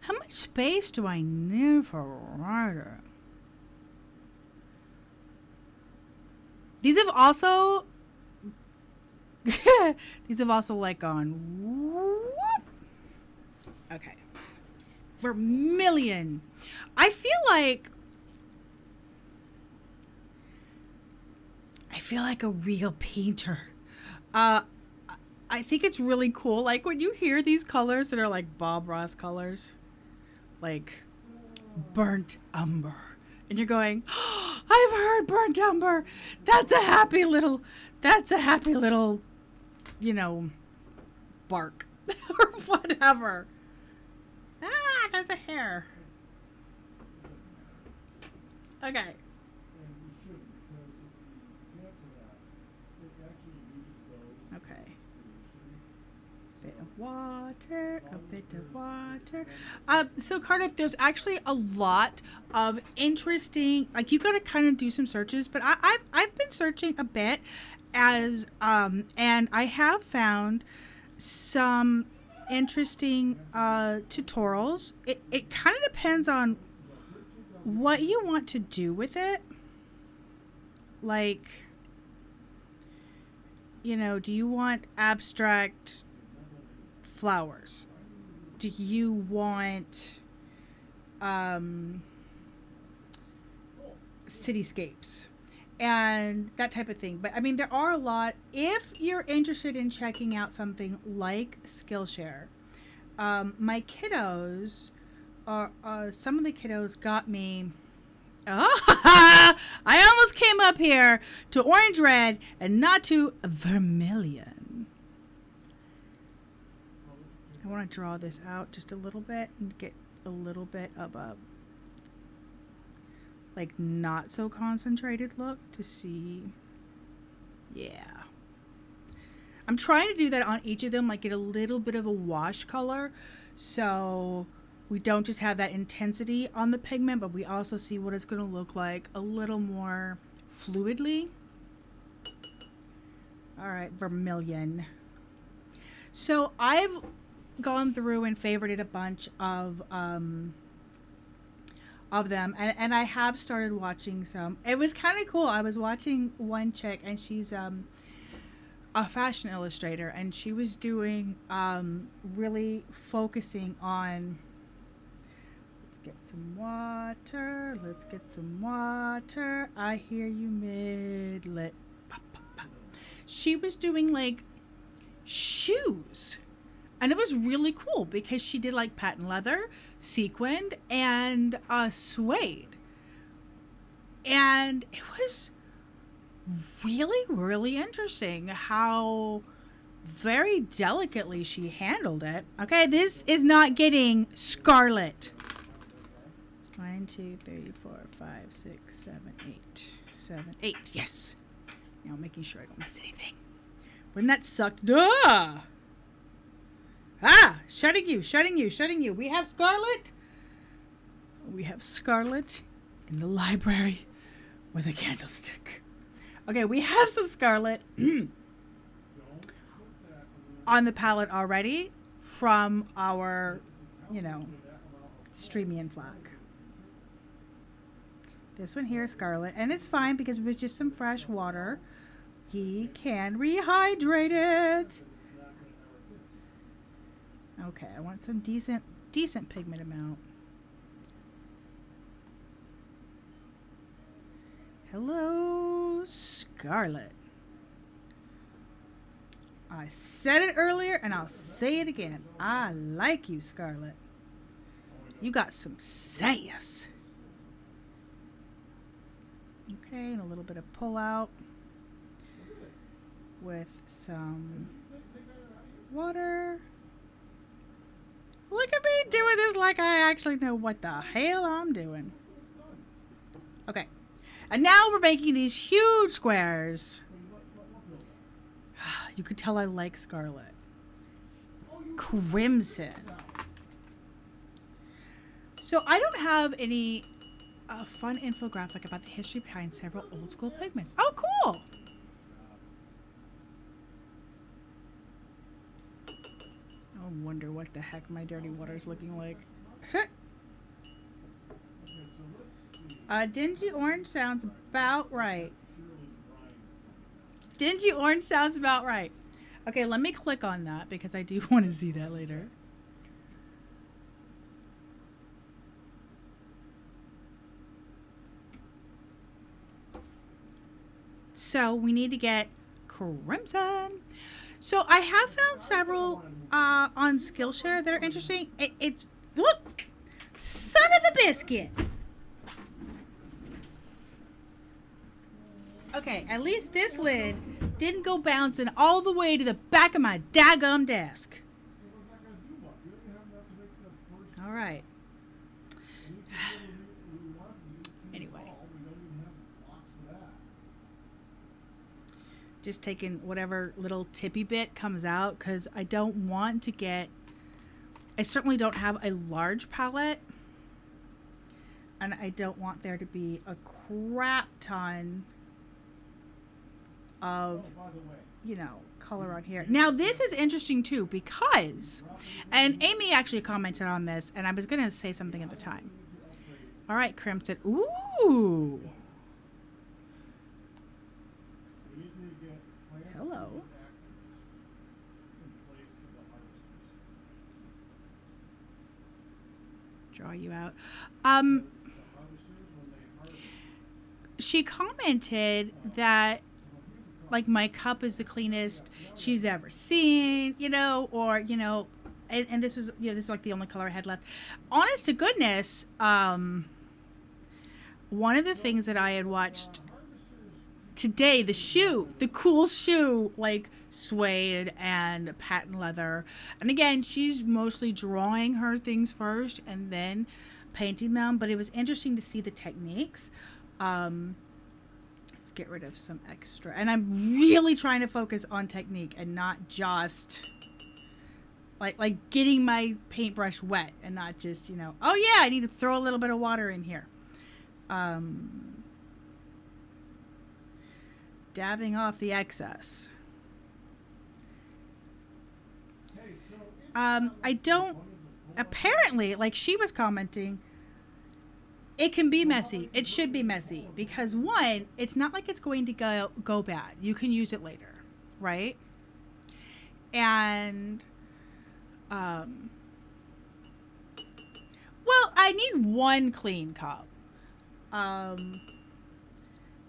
How much space do I need for writer? These have also like gone whoop. Okay. Vermilion. I feel like a real painter. I think it's really cool. Like when you hear these colors that are like Bob Ross colors, like burnt umber, and you're going, oh, I've heard burnt umber. That's a happy little, you know, bark or whatever. Ah, there's a hair. Okay. Okay. Bit of water, a bit of water. So Cardiff, there's actually a lot of interesting, like you got to kind of do some searches, but I've been searching a bit as, and I have found some interesting tutorials. It kind of depends on what you want to do with it. Like, you know, do you want abstract flowers? Do you want cityscapes and that type of thing? But I mean, there are a lot. If you're interested in checking out something like Skillshare, my kiddos are some of the kiddos got me. Oh, I almost came up here to orange red and not to vermilion. I want to draw this out just a little bit and get a little bit of a like not so concentrated look to see. Yeah. I'm trying to do that on each of them, like get a little bit of a wash color so we don't just have that intensity on the pigment, but we also see what it's going to look like a little more fluidly. All right, vermilion. So I've gone through and favorited a bunch of them, and I have started watching some. It was kind of cool. I was watching one chick, and she's a fashion illustrator, and she was doing really focusing on. Get some water. Let's get some water. I hear you mid-lit. Pop, pop, pop. She was doing like shoes. And it was really cool because she did like patent leather, sequined, and suede. And it was really, really interesting how very delicately she handled it. Okay, this is not getting scarlet. 1, 2, 3, 4, 5, 6, 7, 8. 7, 8. Yes. Now making sure I don't miss anything. Wouldn't that suck? Duh! Ah! Shutting you. We have scarlet. We have scarlet in the library with a candlestick. Okay, we have some scarlet on the palette already from our, you know, Streamian flag. This one here is scarlet, and it's fine because it was just some fresh water. He can rehydrate it. Okay, I want some decent pigment amount. Hello, scarlet. I said it earlier, and I'll say it again. I like you, Scarlet. You got some sass. Okay, and a little bit of pull out with some water. Look at me doing this like I actually know what the hell I'm doing. Okay, and now we're making these huge squares. You could tell I like scarlet. Crimson. So I don't have any fun infographic about the history behind several old school pigments. Oh, cool. I wonder what the heck my dirty water's looking like. Dingy orange sounds about right. Dingy orange sounds about right. Okay, let me click on that because I do want to see that later. So we need to get crimson. So I have found several on Skillshare that are interesting. It's whoop, son of a biscuit. Okay, at least this lid didn't go bouncing all the way to the back of my daggum desk. All right. Anyway. Just taking whatever little tippy bit comes out because I don't want to get... I certainly don't have a large palette. And I don't want there to be a crap ton of, you know, color on here. Now, this is interesting, too, because... And Amy actually commented on this, and I was going to say something at the time. All right, crimson. Ooh! Hello. Draw you out. She commented that like my cup is the cleanest she's ever seen, you know, or you know, and this was, you know, this is like the only color I had left. Honest to goodness, one of the things that I had watched today, the cool shoe, like suede and patent leather. And again, she's mostly drawing her things first and then painting them. But it was interesting to see the techniques. Let's get rid of some extra. And I'm really trying to focus on technique and not just like getting my paintbrush wet and not just, you know, oh yeah, I need to throw a little bit of water in here. Dabbing off the excess. I don't, apparently, like she was commenting, it can be messy. It should be messy because one, it's not like it's going to go bad. You can use it later, right? And, well, I need one clean cup.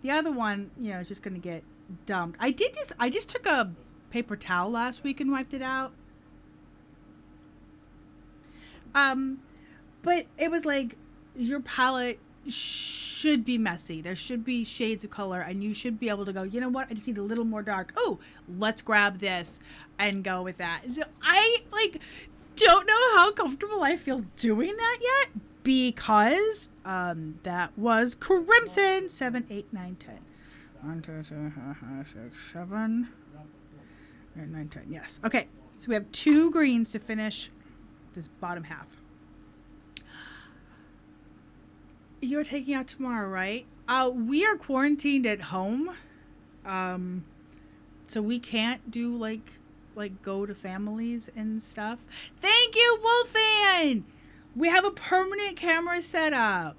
The other one, you know, is just going to get dumped. I just took a paper towel last week and wiped it out. But it was like your palette should be messy. There should be shades of color and you should be able to go, you know what? I just need a little more dark. Oh, let's grab this and go with that. So I like don't know how comfortable I feel doing that yet because that was crimson. 7, 8, 9, 10. 1, 2, 3, 4, 5, 6, 7, 8, 9, 10. Yes. Okay. So we have 2 greens to finish this bottom half. You're taking out tomorrow, right? We are quarantined at home. So we can't do like go to families and stuff. Thank you, Wolfan! We have a permanent camera set up.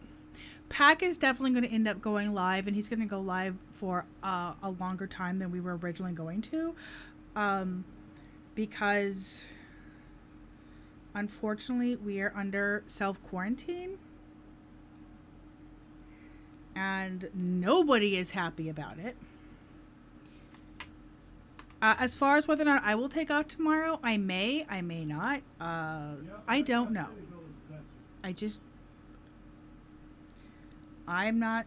Pack is definitely going to end up going live, and he's going to go live for a longer time than we were originally going to. Because unfortunately we are under self-quarantine. And nobody is happy about it. As far as whether or not I will take off tomorrow, I may not. I don't know. I'm not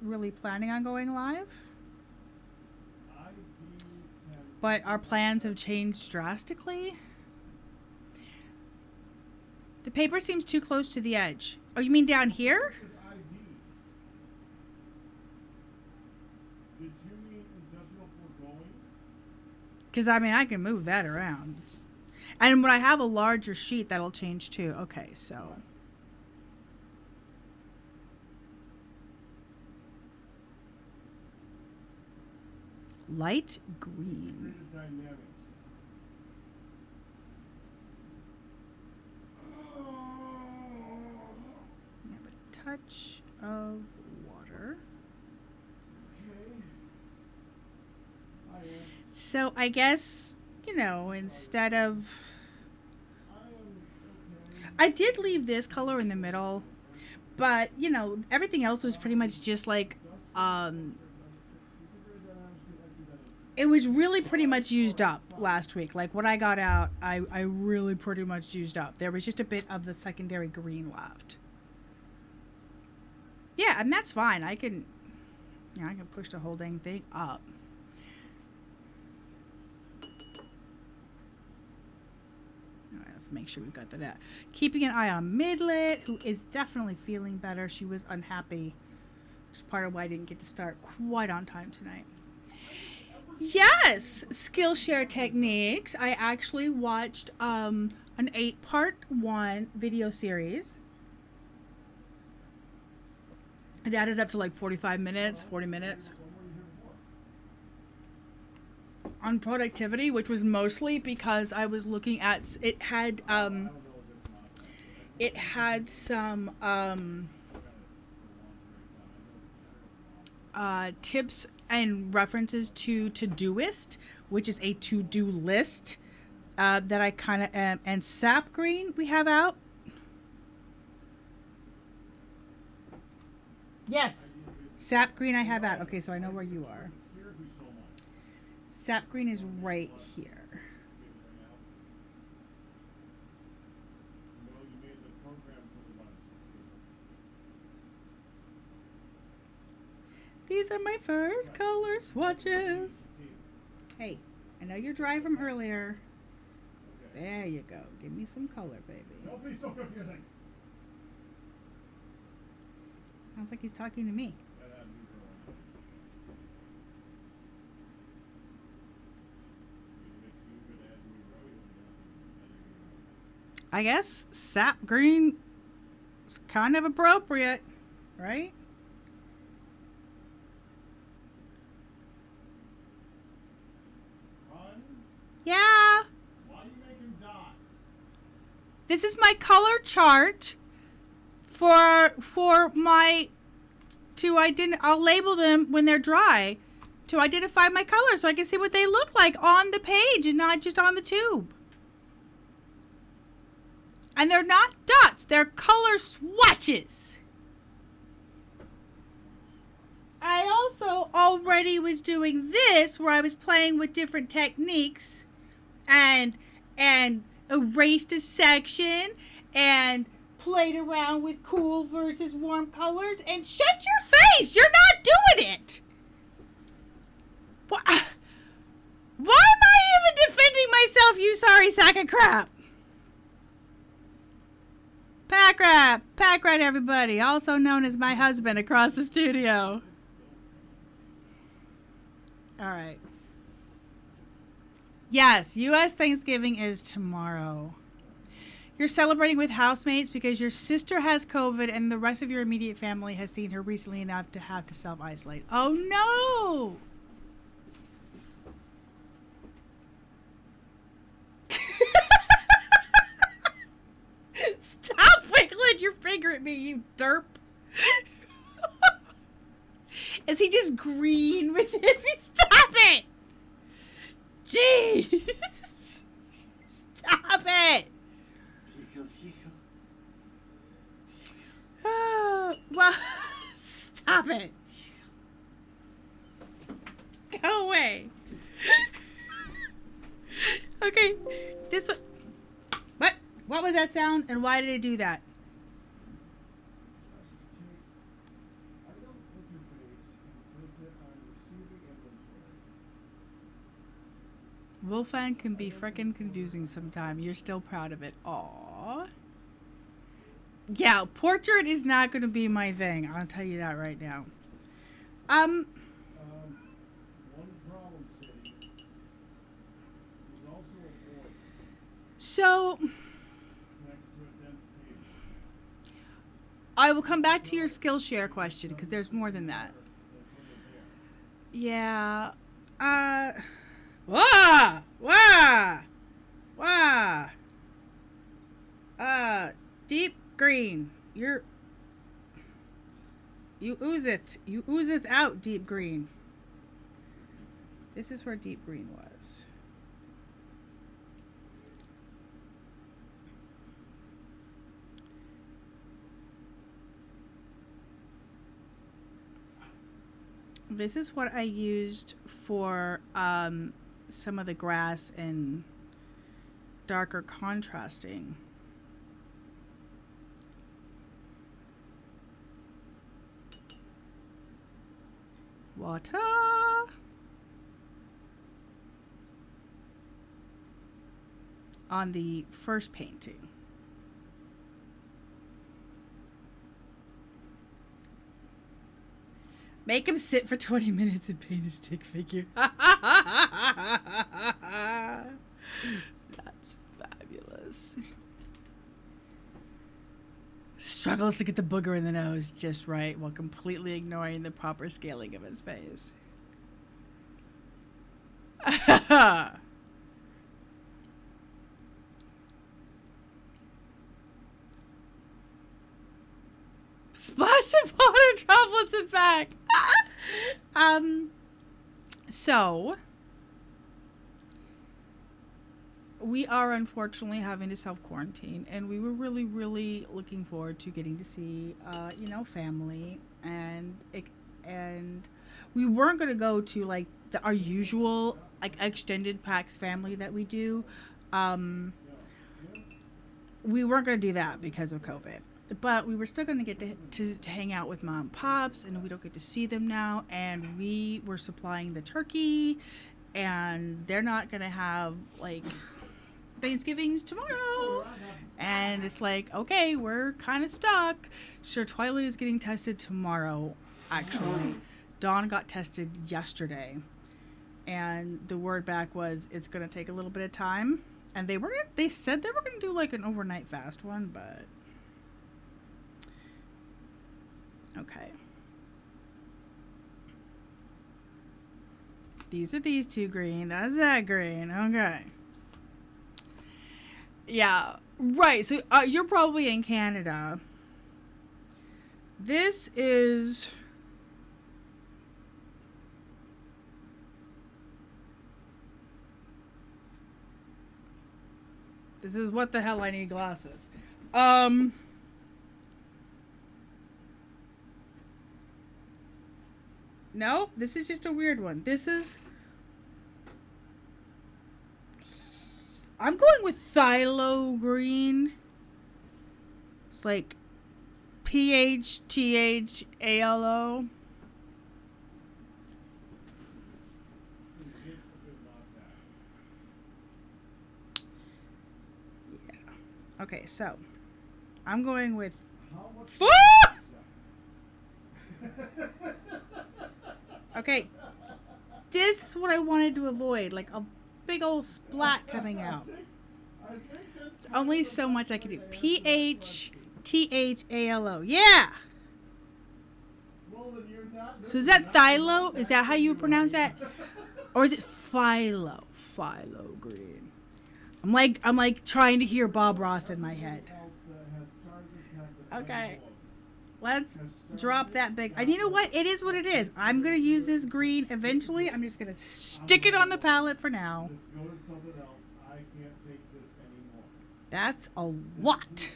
really planning on going live. But our plans have changed drastically. The paper seems too close to the edge. Oh, you mean down here? Because, I mean, I can move that around. And when I have a larger sheet, that'll change too. Okay, so. Light green. We have a touch of water. So I guess, you know, instead of... I did leave this color in the middle, but, you know, everything else was pretty much just like, it was really pretty much used up last week. Like what I got out, I really pretty much used up. There was just a bit of the secondary green left. Yeah, and that's fine. I can push the whole dang thing up. Let's make sure we've got that out. Keeping an eye on Midlet, who is definitely feeling better. She was unhappy, which is part of why I didn't get to start quite on time tonight. Yes, Skillshare techniques. I actually watched an 8-part video series. It added up to like 45 minutes, 40 minutes. On productivity, which was mostly because I was looking at it had some tips and references to Todoist, which is a to-do list that I kind of am, and Sap Green we have out. Yes, Sap Green I have out. Okay, so I know where you are. Sap Green is right here. These are my first color swatches. Hey, I know you're dry from earlier. There you go. Give me some color, baby. Don't be so confusing. Sounds like he's talking to me. I guess Sap Green is kind of appropriate, right? Run? Yeah. Why are you making dots? This is my color chart for my I'll label them when they're dry to identify my colors so I can see what they look like on the page and not just on the tube. And they're not dots, they're color swatches. I also already was doing this where I was playing with different techniques and erased a section and played around with cool versus warm colors. And shut your face, you're not doing it. Why am I even defending myself, you sorry sack of crap? Pack rat, everybody, also known as my husband across the studio. All right. Yes, U.S. Thanksgiving is tomorrow. You're celebrating with housemates because your sister has COVID and the rest of your immediate family has seen her recently enough to have to self-isolate. Oh, no! Stop wiggling your finger at me, you derp. Is he just green with it? Stop it! Jeez! Stop it! Well, stop it. Go away. Okay, this one. What was that sound, and why did it do that? Wolfang can be frickin' confusing sometime. You're still proud of it. Aww. Yeah, portrait is not going to be my thing. I'll tell you that right now. One problem city is also a void So connected to a dense cave. I will come back to your Skillshare question because there's more than that. Yeah. Wah! Wah! Wah! Deep green. You oozeth out, deep green. This is where deep green was. This is what I used for some of the grass and darker contrasting. Water. On the first painting. Make him sit for 20 minutes and paint a stick figure. That's fabulous. Struggles to get the booger in the nose just right while completely ignoring the proper scaling of his face. Splash of water droplets and back. So we are unfortunately having to self-quarantine, and we were really, really looking forward to getting to see, family, and we weren't going to go to like our usual like extended PAX family that we do. We weren't going to do that because of COVID. But we were still going to get to hang out with mom and pops, and we don't get to see them now. And we were supplying the turkey, and they're not going to have, like, Thanksgiving's tomorrow. And it's like, okay, we're kind of stuck. Sure, Twilight is getting tested tomorrow, actually. Dawn got tested yesterday. And the word back was it's going to take a little bit of time. And they said they were going to do, like, an overnight fast one, but... Okay. These are these two green. That's that green. Okay. Yeah. Right. So you're probably in Canada. This is... This is what the hell I need glasses. No, this is just a weird one. This is... I'm going with phthalo green. It's like PHTHALO. Yeah. Okay, so I'm going with... Okay, this is what I wanted to avoid, like a big old splat coming out. It's only so much I can do. PHTHALO. Yeah! So is that phthalo? Is that how you would pronounce that? Or is it philo? Philo green. I'm like trying to hear Bob Ross in my head. Okay. Let's drop that big. And you know what? It is what it is. I'm going to use this green eventually. I'm just going to stick it on the palette for now. That's a lot.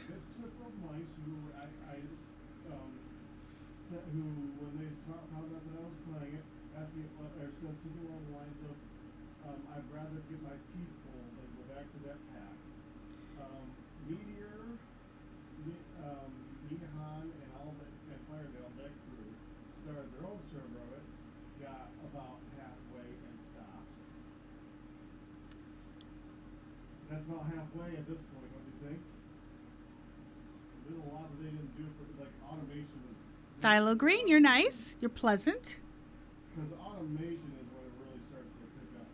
I'd rather get my teeth pulled than go back to that path. Meteor, Nehan, and all that, and Firedale, that crew, started their own server of it, got about halfway and stopped. that's not halfway at this point, don't you think? There's a lot that they didn't do for like automation. Phthalo green, you're nice. You're pleasant. Because automation is when it really starts to pick up.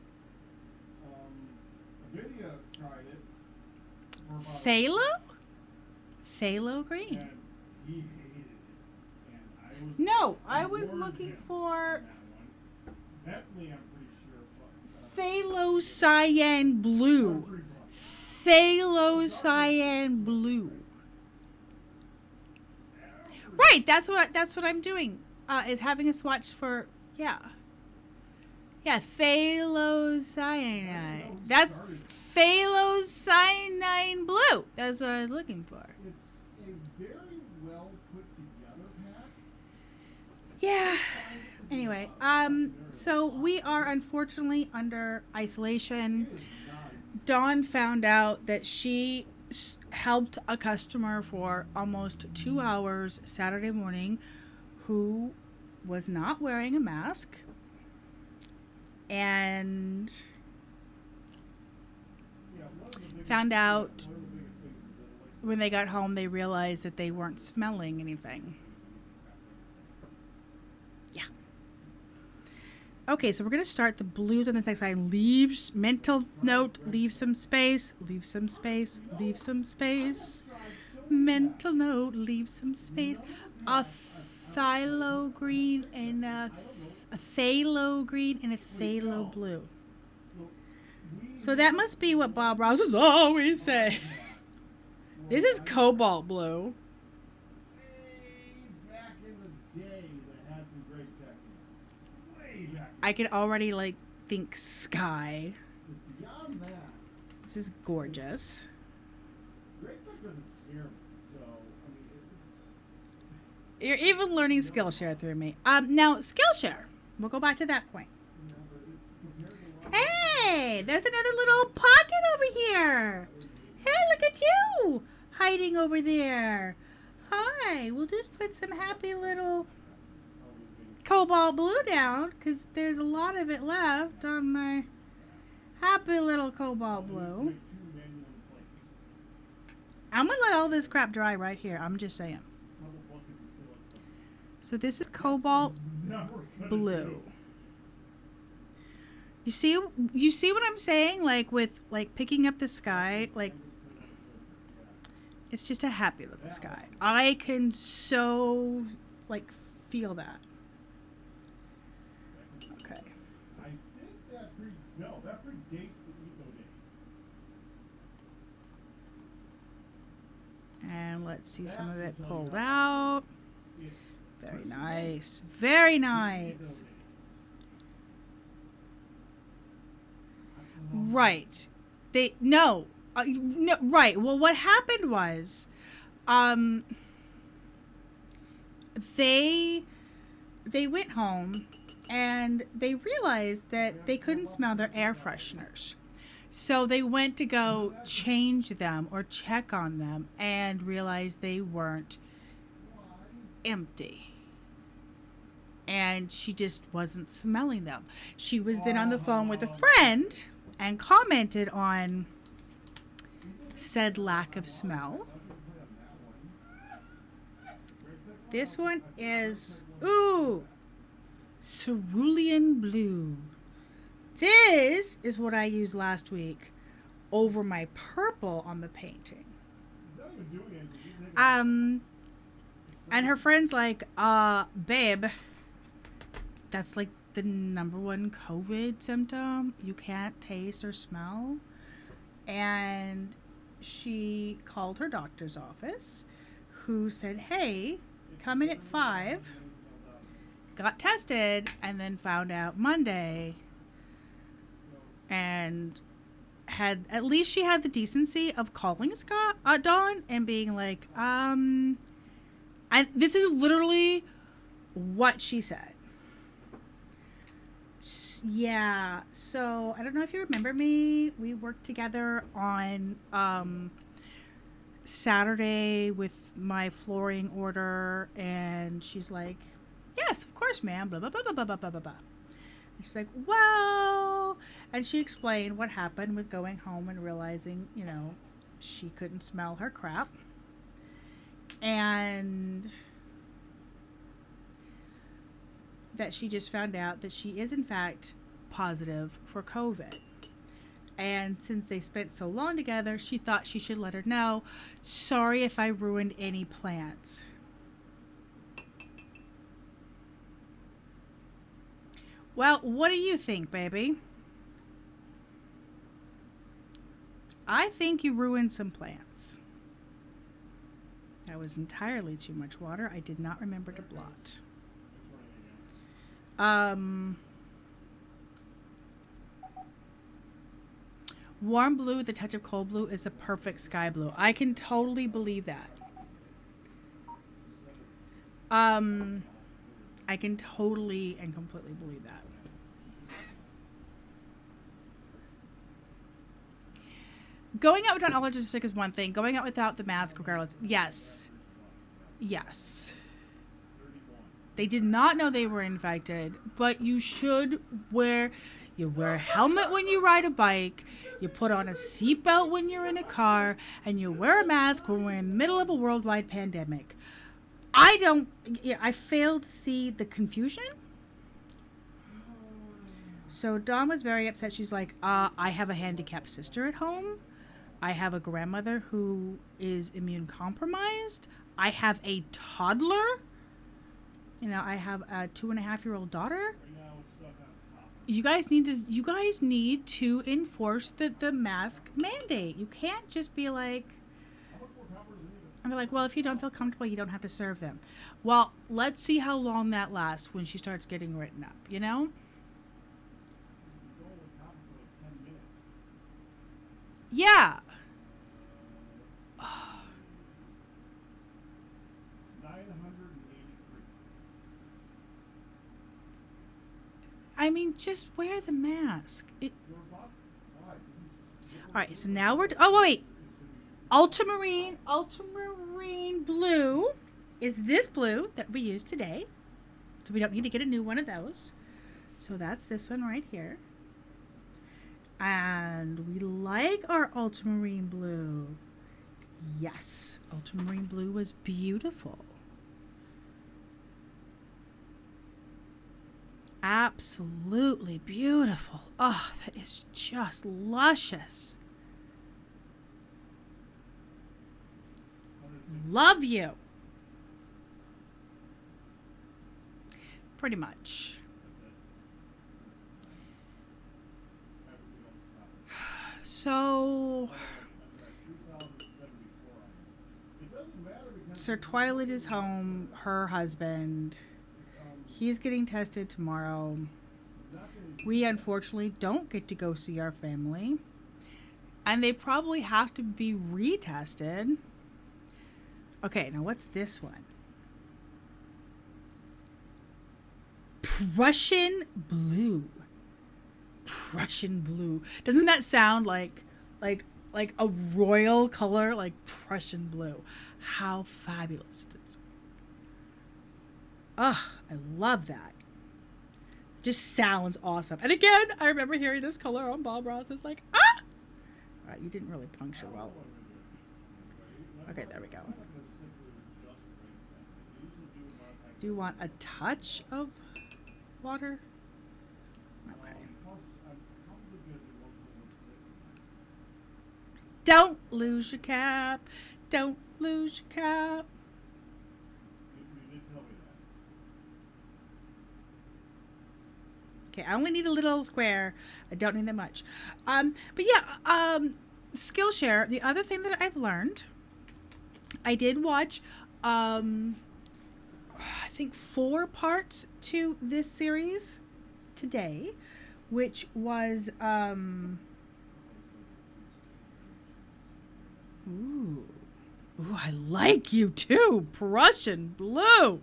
Nvidia tried it for about Phthalo? Phthalo green. and he hated it. And I was No, I was warned looking him for on that one. Bentley, I'm pretty sure. phthalo cyan blue. Phthalo cyan blue. Right, that's what I'm doing. Is having a swatch for phthalocyanine. That's phthalocyanine blue. That's what I was looking for. It's a very well put together pack. Yeah. Anyway, so we are unfortunately under isolation. Dawn found out that she helped a customer for almost 2 hours Saturday morning who was not wearing a mask, and found out when they got home they realized that they weren't smelling anything. Yeah. Okay, so we're going to start the blues on this next line. Leaves, mental note, leave some space, leave some space, leave some space. Mental note, leave some space. A phthalo green and a phthalo green and a phthalo blue. So that must be what Bob Ross is always saying. This is cobalt blue. Way back in the day, they had some great technique. Way back. I could already think sky. But beyond that, This is gorgeous. great tech doesn't scare me. So I mean, You're even learning Skillshare through me. Now Skillshare. We'll go back to that point. but compared to a lot Hey, there's another little pocket over here. Hey, look at you hiding over there. Hi, we'll just put some happy little cobalt blue down because there's a lot of it left on my happy little cobalt blue. I'm going to let all this crap dry right here. I'm just saying. So this is cobalt blue. You see what I'm saying? With picking up the sky, it's just a happy little sky. I can so feel that. Okay. I think that that predates the eco days. And let's see some of it pulled out. Very nice. Very nice. Right. No, right. Well, what happened was, they went home and they realized that they couldn't smell their air fresheners. So they went to go change them or check on them and realized they weren't empty. And she just wasn't smelling them. She was then on the phone with a friend and commented on said lack of smell. This one is, cerulean blue. This is what I used last week over my purple on the painting. And her friend's like, babe, that's the number one COVID symptom. You can't taste or smell. And she called her doctor's office, who said, hey, come in at 5, got tested, and then found out Monday. And at least she had the decency of calling Dawn and being like, and this is literally what she said. Yeah, so I don't know if you remember me. We worked together on Saturday with my flooring order, and she's like, yes, of course, ma'am, blah, blah, blah, blah, blah, blah, blah, blah. And she's like, well, And she explained what happened with going home and realizing, you know, she couldn't smell her crap. And that she just found out that she is, in fact, positive for COVID. And since they spent so long together, she thought she should let her know. Sorry if I ruined any plans. Well, what do you think, baby? I think you ruined some plans. That was entirely too much water. I did not remember to blot. Warm blue with a touch of cold blue is a perfect sky blue. I can totally believe that. I can totally and completely believe that. Going out without allergen stick is one thing. Going out without the mask, regardless. Yes. Yes. They did not know they were infected, but you should wear. You wear a helmet when you ride a bike. You put on a seatbelt when you're in a car, and you wear a mask when we're in the middle of a worldwide pandemic. I failed to see the confusion. So Dawn was very upset. She's like, I have a handicapped sister at home. I have a grandmother who is immune compromised. I have a toddler. You know, I have a 2.5-year-old daughter. You guys need to enforce the mask mandate. You can't just be like, and they're like, well, if you don't feel comfortable, you don't have to serve them. Well, let's see how long that lasts when she starts getting written up, you know? Yeah. 983. I mean, just wear the mask. All right, so now wait. Ultramarine blue is this blue that we used today. So we don't need to get a new one of those. So that's this one right here. And we like our ultramarine blue. Yes, ultramarine blue was beautiful. Absolutely beautiful. Oh, that is just luscious. Love you. Pretty much. So Sir Twilight is home, her husband. He's getting tested tomorrow. We unfortunately don't get to go see our family. And they probably have to be retested. Okay, now what's this one? Prussian blue. Prussian blue. Doesn't that sound like a royal color, like Prussian blue? How fabulous it is. Ugh, I love that. Just sounds awesome. And again, I remember hearing this color on Bob Ross. It's like, ah! All right, you didn't really puncture well. Okay, there we go. Do you want a touch of water? Okay. Don't lose your cap. Don't lose your cap. Okay, I only need a little square. I don't need that much. But yeah, Skillshare. The other thing that I've learned, I did watch, I think 4 parts to this series today, which was, ooh, I like you too, Prussian blue.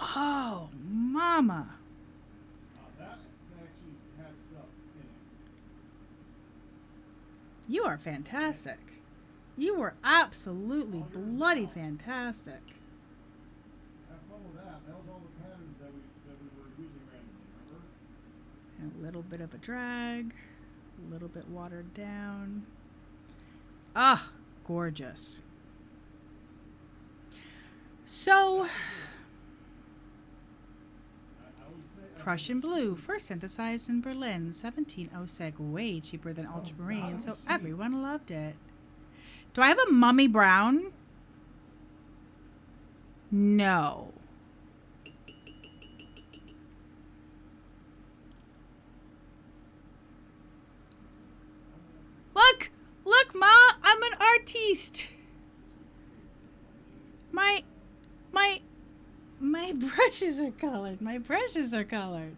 Oh, mama. That actually had stuff in it. You are fantastic. You were absolutely bloody fantastic. Have fun with that. That was all the patterns that we were using randomly, remember? little bit of a drag, a little bit watered down. Ah, gorgeous. So, Prussian blue, first synthesized in Berlin, 1706, way cheaper than ultramarine, so everyone loved it. Do I have a mummy brown? No. Look! Look, Ma! I'm an artiste! My brushes are colored. My brushes are colored.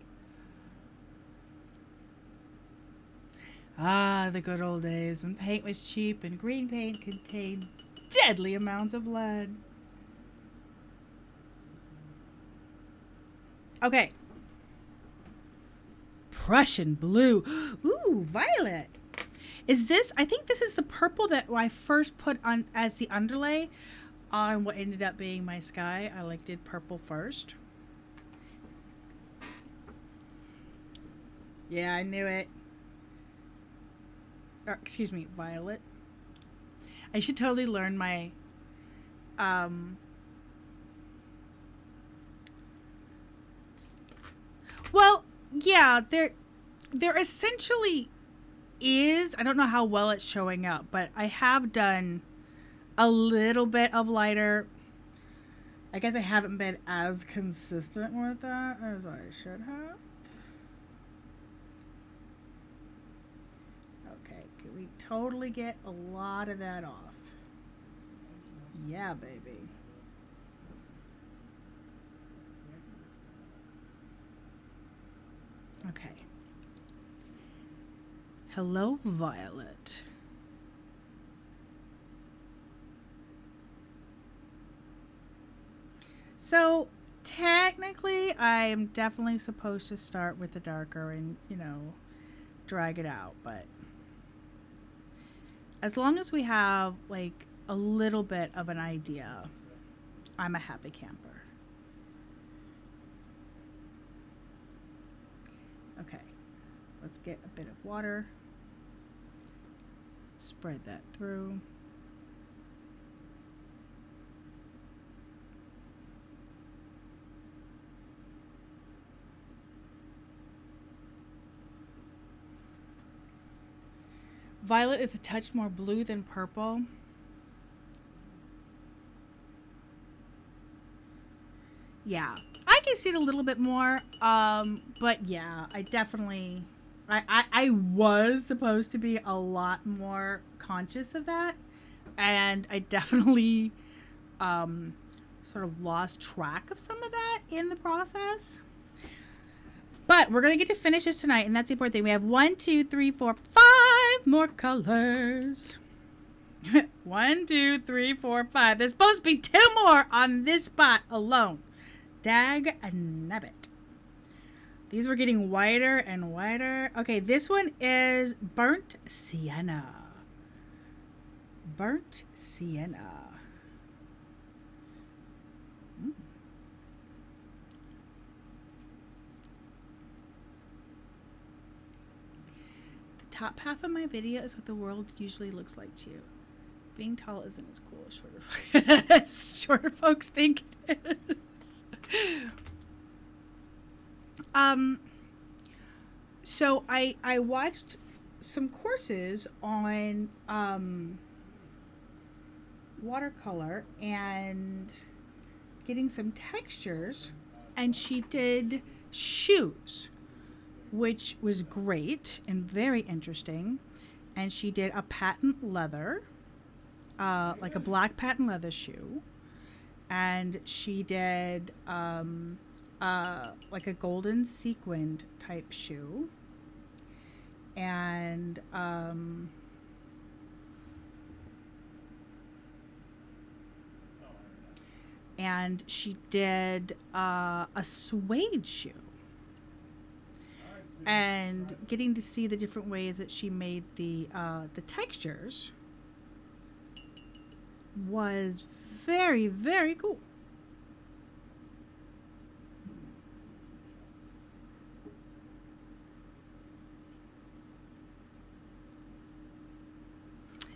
Ah, the good old days when paint was cheap and green paint contained deadly amounts of lead. Okay. Prussian blue. Ooh, violet. Is this, I think this is the purple that I first put on as the underlay on what ended up being my sky. I did purple first. Yeah, I knew it. Or, excuse me, violet. I should totally learn my well, yeah, there essentially is. I don't know how well it's showing up, but I have done a little bit of lighter. I guess I haven't been as consistent with that as I should have. Okay, can we totally get a lot of that off? Yeah, baby. Okay. Hello, Violet. So, technically, I am definitely supposed to start with the darker and, drag it out. But as long as we have, like, a little bit of an idea, I'm a happy camper. Okay, let's get a bit of water. Spread that through. Violet is a touch more blue than purple. Yeah, I can see it a little bit more. But yeah, I definitely, I was supposed to be a lot more conscious of that, and I definitely sort of lost track of some of that in the process. But we're going to get to finish this tonight, and that's the important thing. We have 1, 2, 3, 4, 5 more colors. 1, 2, 3, 4, 5. There's supposed to be 2 more on this spot alone. Dag nabbit. These were getting whiter and whiter. Okay, this one is burnt sienna. Burnt sienna. Top half of my video is what the world usually looks like to you. Being tall isn't as cool as shorter folks think it is. So I watched some courses on watercolor and getting some textures, and she did shoes, which was great and very interesting. And she did a patent leather, like a black patent leather shoe. And she did like a golden sequined type shoe. And she did a suede shoe. And getting to see the different ways that she made the textures was very, very cool.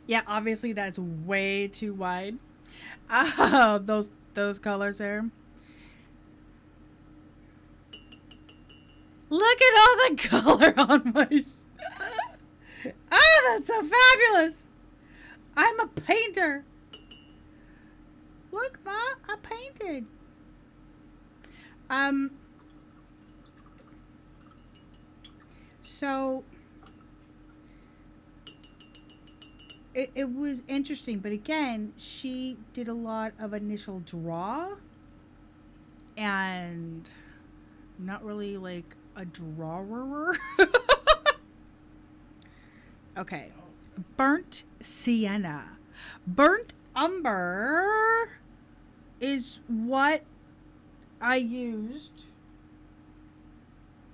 Yeah, obviously that's way too wide. Those colors there. Look at all the color on my. Ah, that's so fabulous. I'm a painter. Look, Ma, I painted. Um. So it was interesting, but again, she did a lot of initial draw, and not really like a drawer. Okay. Burnt sienna. Burnt umber is what I used.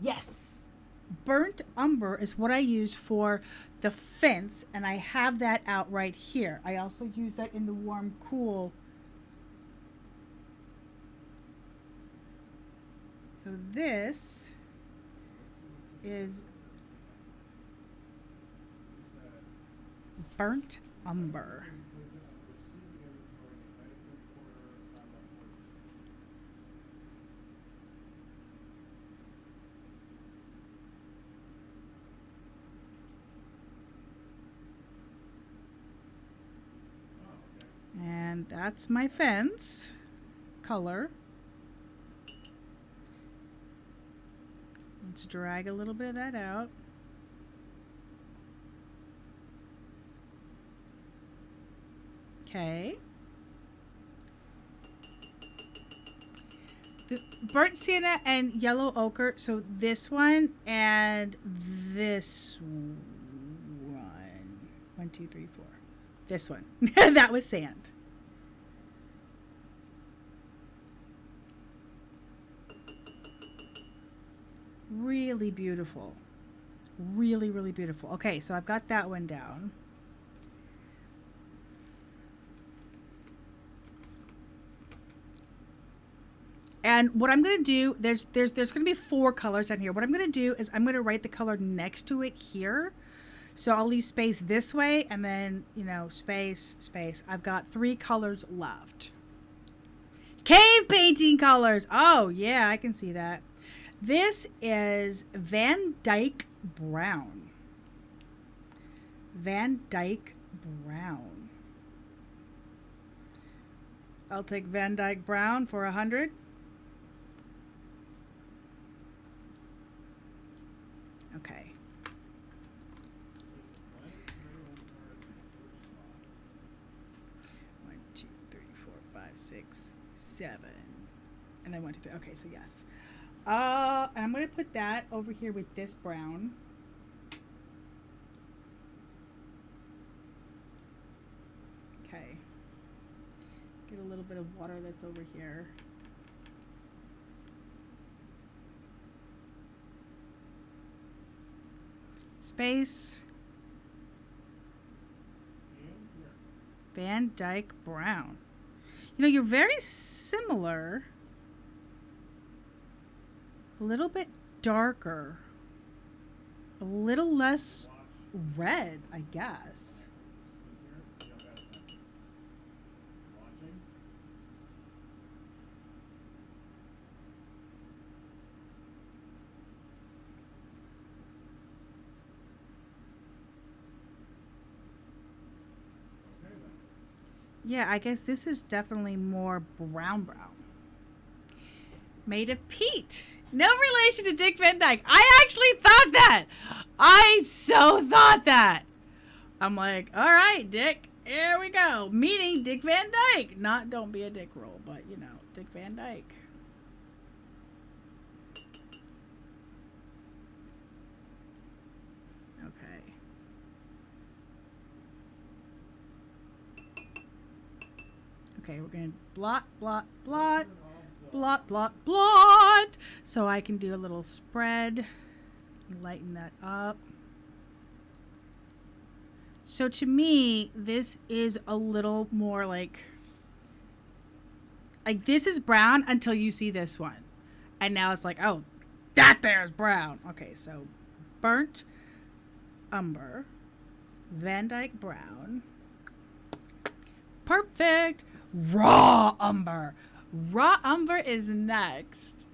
Yes. Burnt umber is what I used for the fence, and I have that out right here. I also use that in the warm, cool. So this is burnt umber. And that's my fence color. Let's drag a little bit of that out. Okay. The burnt sienna and yellow ochre. So this one and this one. 1, 2, 3, 4. This one. That was sand. Really beautiful. Really, really beautiful. Okay, so I've got that one down. And what I'm going to do, there's going to be 4 colors down here. What I'm going to do is I'm going to write the color next to it here. So I'll leave space this way and then, you know, space, space. I've got 3 colors left. Cave painting colors. Oh, yeah, I can see that. This is Van Dyke Brown. Van Dyke Brown. I'll take Van Dyke Brown for 100. Okay. One, 2, 3, 4, 5, 6, 7. And then 1, 2, 3. Okay, so yes. And I'm going to put that over here with this brown. Okay. Get a little bit of water that's over here. Space. Van Dyke Brown. You know, you're very similar. A little bit darker. A little less red, I guess. Yeah, I guess this is definitely more brown. Made of peat. No relation to Dick Van Dyke. I actually thought that. I so thought that. I'm like, all right, Dick, here we go. Meeting Dick Van Dyke. Not Don't Be a Dick roll, but, you know, Dick Van Dyke. Okay. Okay, we're going to blot, blot, blot. Blot, blot, blot. So I can do a little spread. Lighten that up. So to me, this is a little more like this is brown until you see this one. And now it's like, oh, that there's brown. Okay, so burnt umber, Van Dyke brown. perfect. Raw umber. Raw umber is next.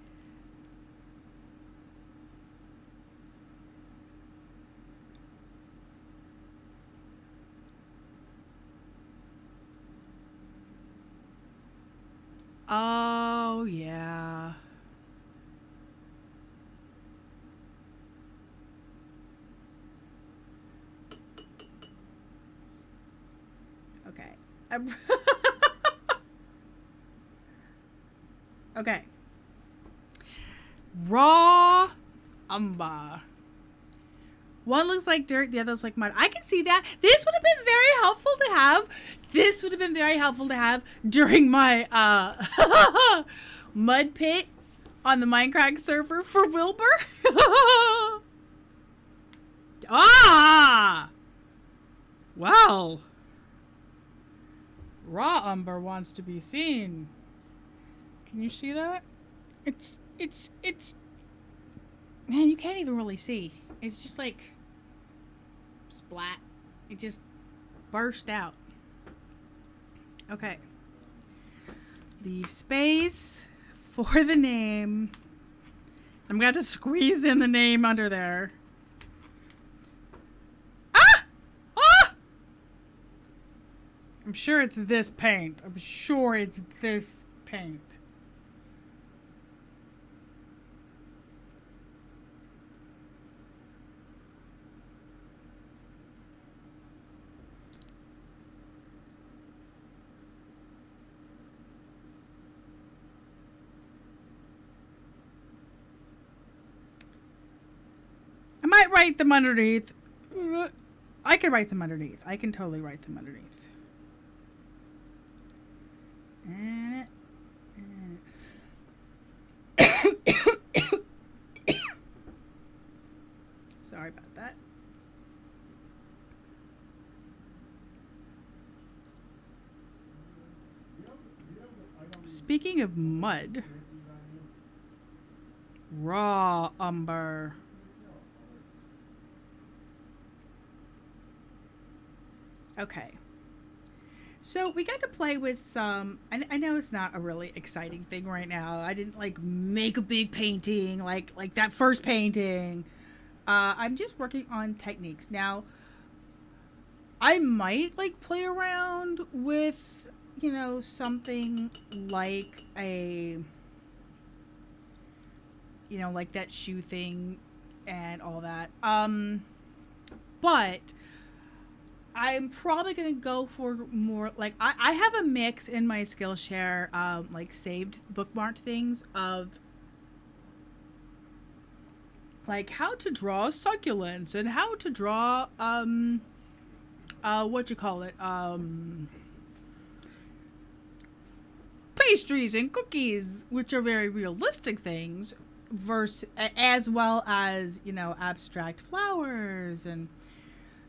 Oh, yeah. Okay. Okay. Raw umber. One looks like dirt, the other looks like mud. I can see that. This would have been very helpful to have. This would have been very helpful to have during my mud pit on the Minecraft server for Wilbur. Ah! Well. Raw umber wants to be seen. Can you see that? It's man, you can't even really see. It's just like splat. It just burst out. Okay. Leave space for the name. I'm going to have to squeeze in the name under there. Ah! Ah! I'm sure it's this paint. I'm sure it's this paint. I might write them underneath. I can write them underneath. I can totally write them underneath. Sorry about that. Speaking of mud, raw umber. Okay. So we got to play with some, I know it's not a really exciting thing right now. I didn't like make a big painting like that first painting. I'm just working on techniques. Now, I might like play around with, you know, something like a, you know, like that shoe thing and all that. But I'm probably going to go for more, like, I have a mix in my Skillshare, like, saved bookmarked things of, like, how to draw succulents and how to draw, pastries and cookies, which are very realistic things, as well as, you know, abstract flowers. And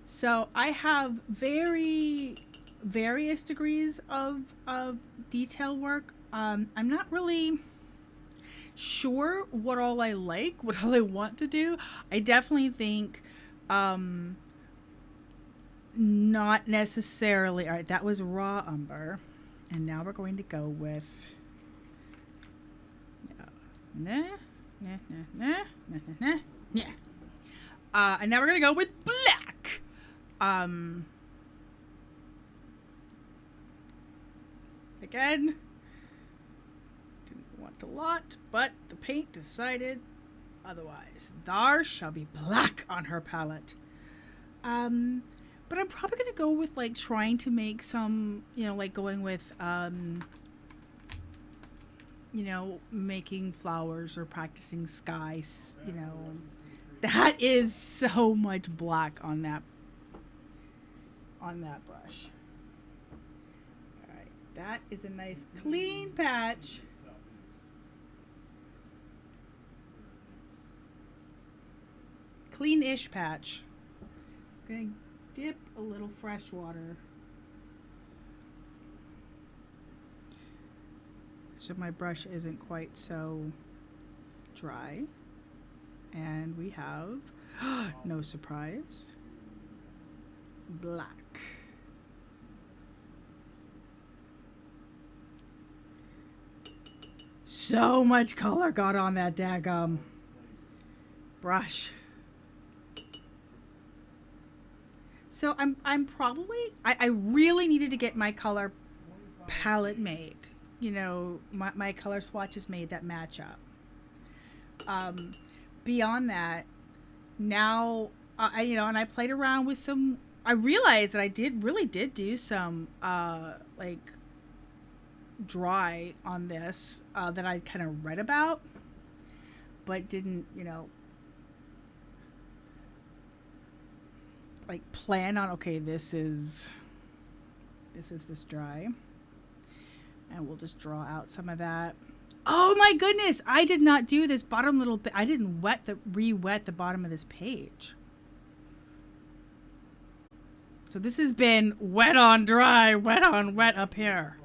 so I have various degrees of detail work. I'm not really sure what all I like, what all I want to do. I definitely think not necessarily. All right, that was raw umber. And now we're going to go with and now we're going to go with black. Again, didn't want a lot, but the paint decided otherwise. There shall be black on her palette. But I'm probably going to go with, like, trying to make some, you know, like going with, you know, making flowers or practicing skies, you know. That is so much black on that brush. All right, that is a nice clean patch. Clean-ish patch. I'm going to dip a little fresh water so my brush isn't quite so dry. And we have, no surprise, black. So much color got on that daggum brush. So I'm probably, I really needed to get my color palette made. You know, my color swatches made that match up. Beyond that, now, you know, and I played around with some, I realized that I really did do some, like, dry on this, that I kind of read about, but didn't, you know, like plan on, okay, this is this dry. And we'll just draw out some of that. Oh my goodness, I did not do this bottom little bit. I didn't re-wet the bottom of this page. So this has been wet on dry, wet on wet up here.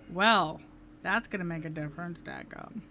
Well, that's going to make a difference, daggone.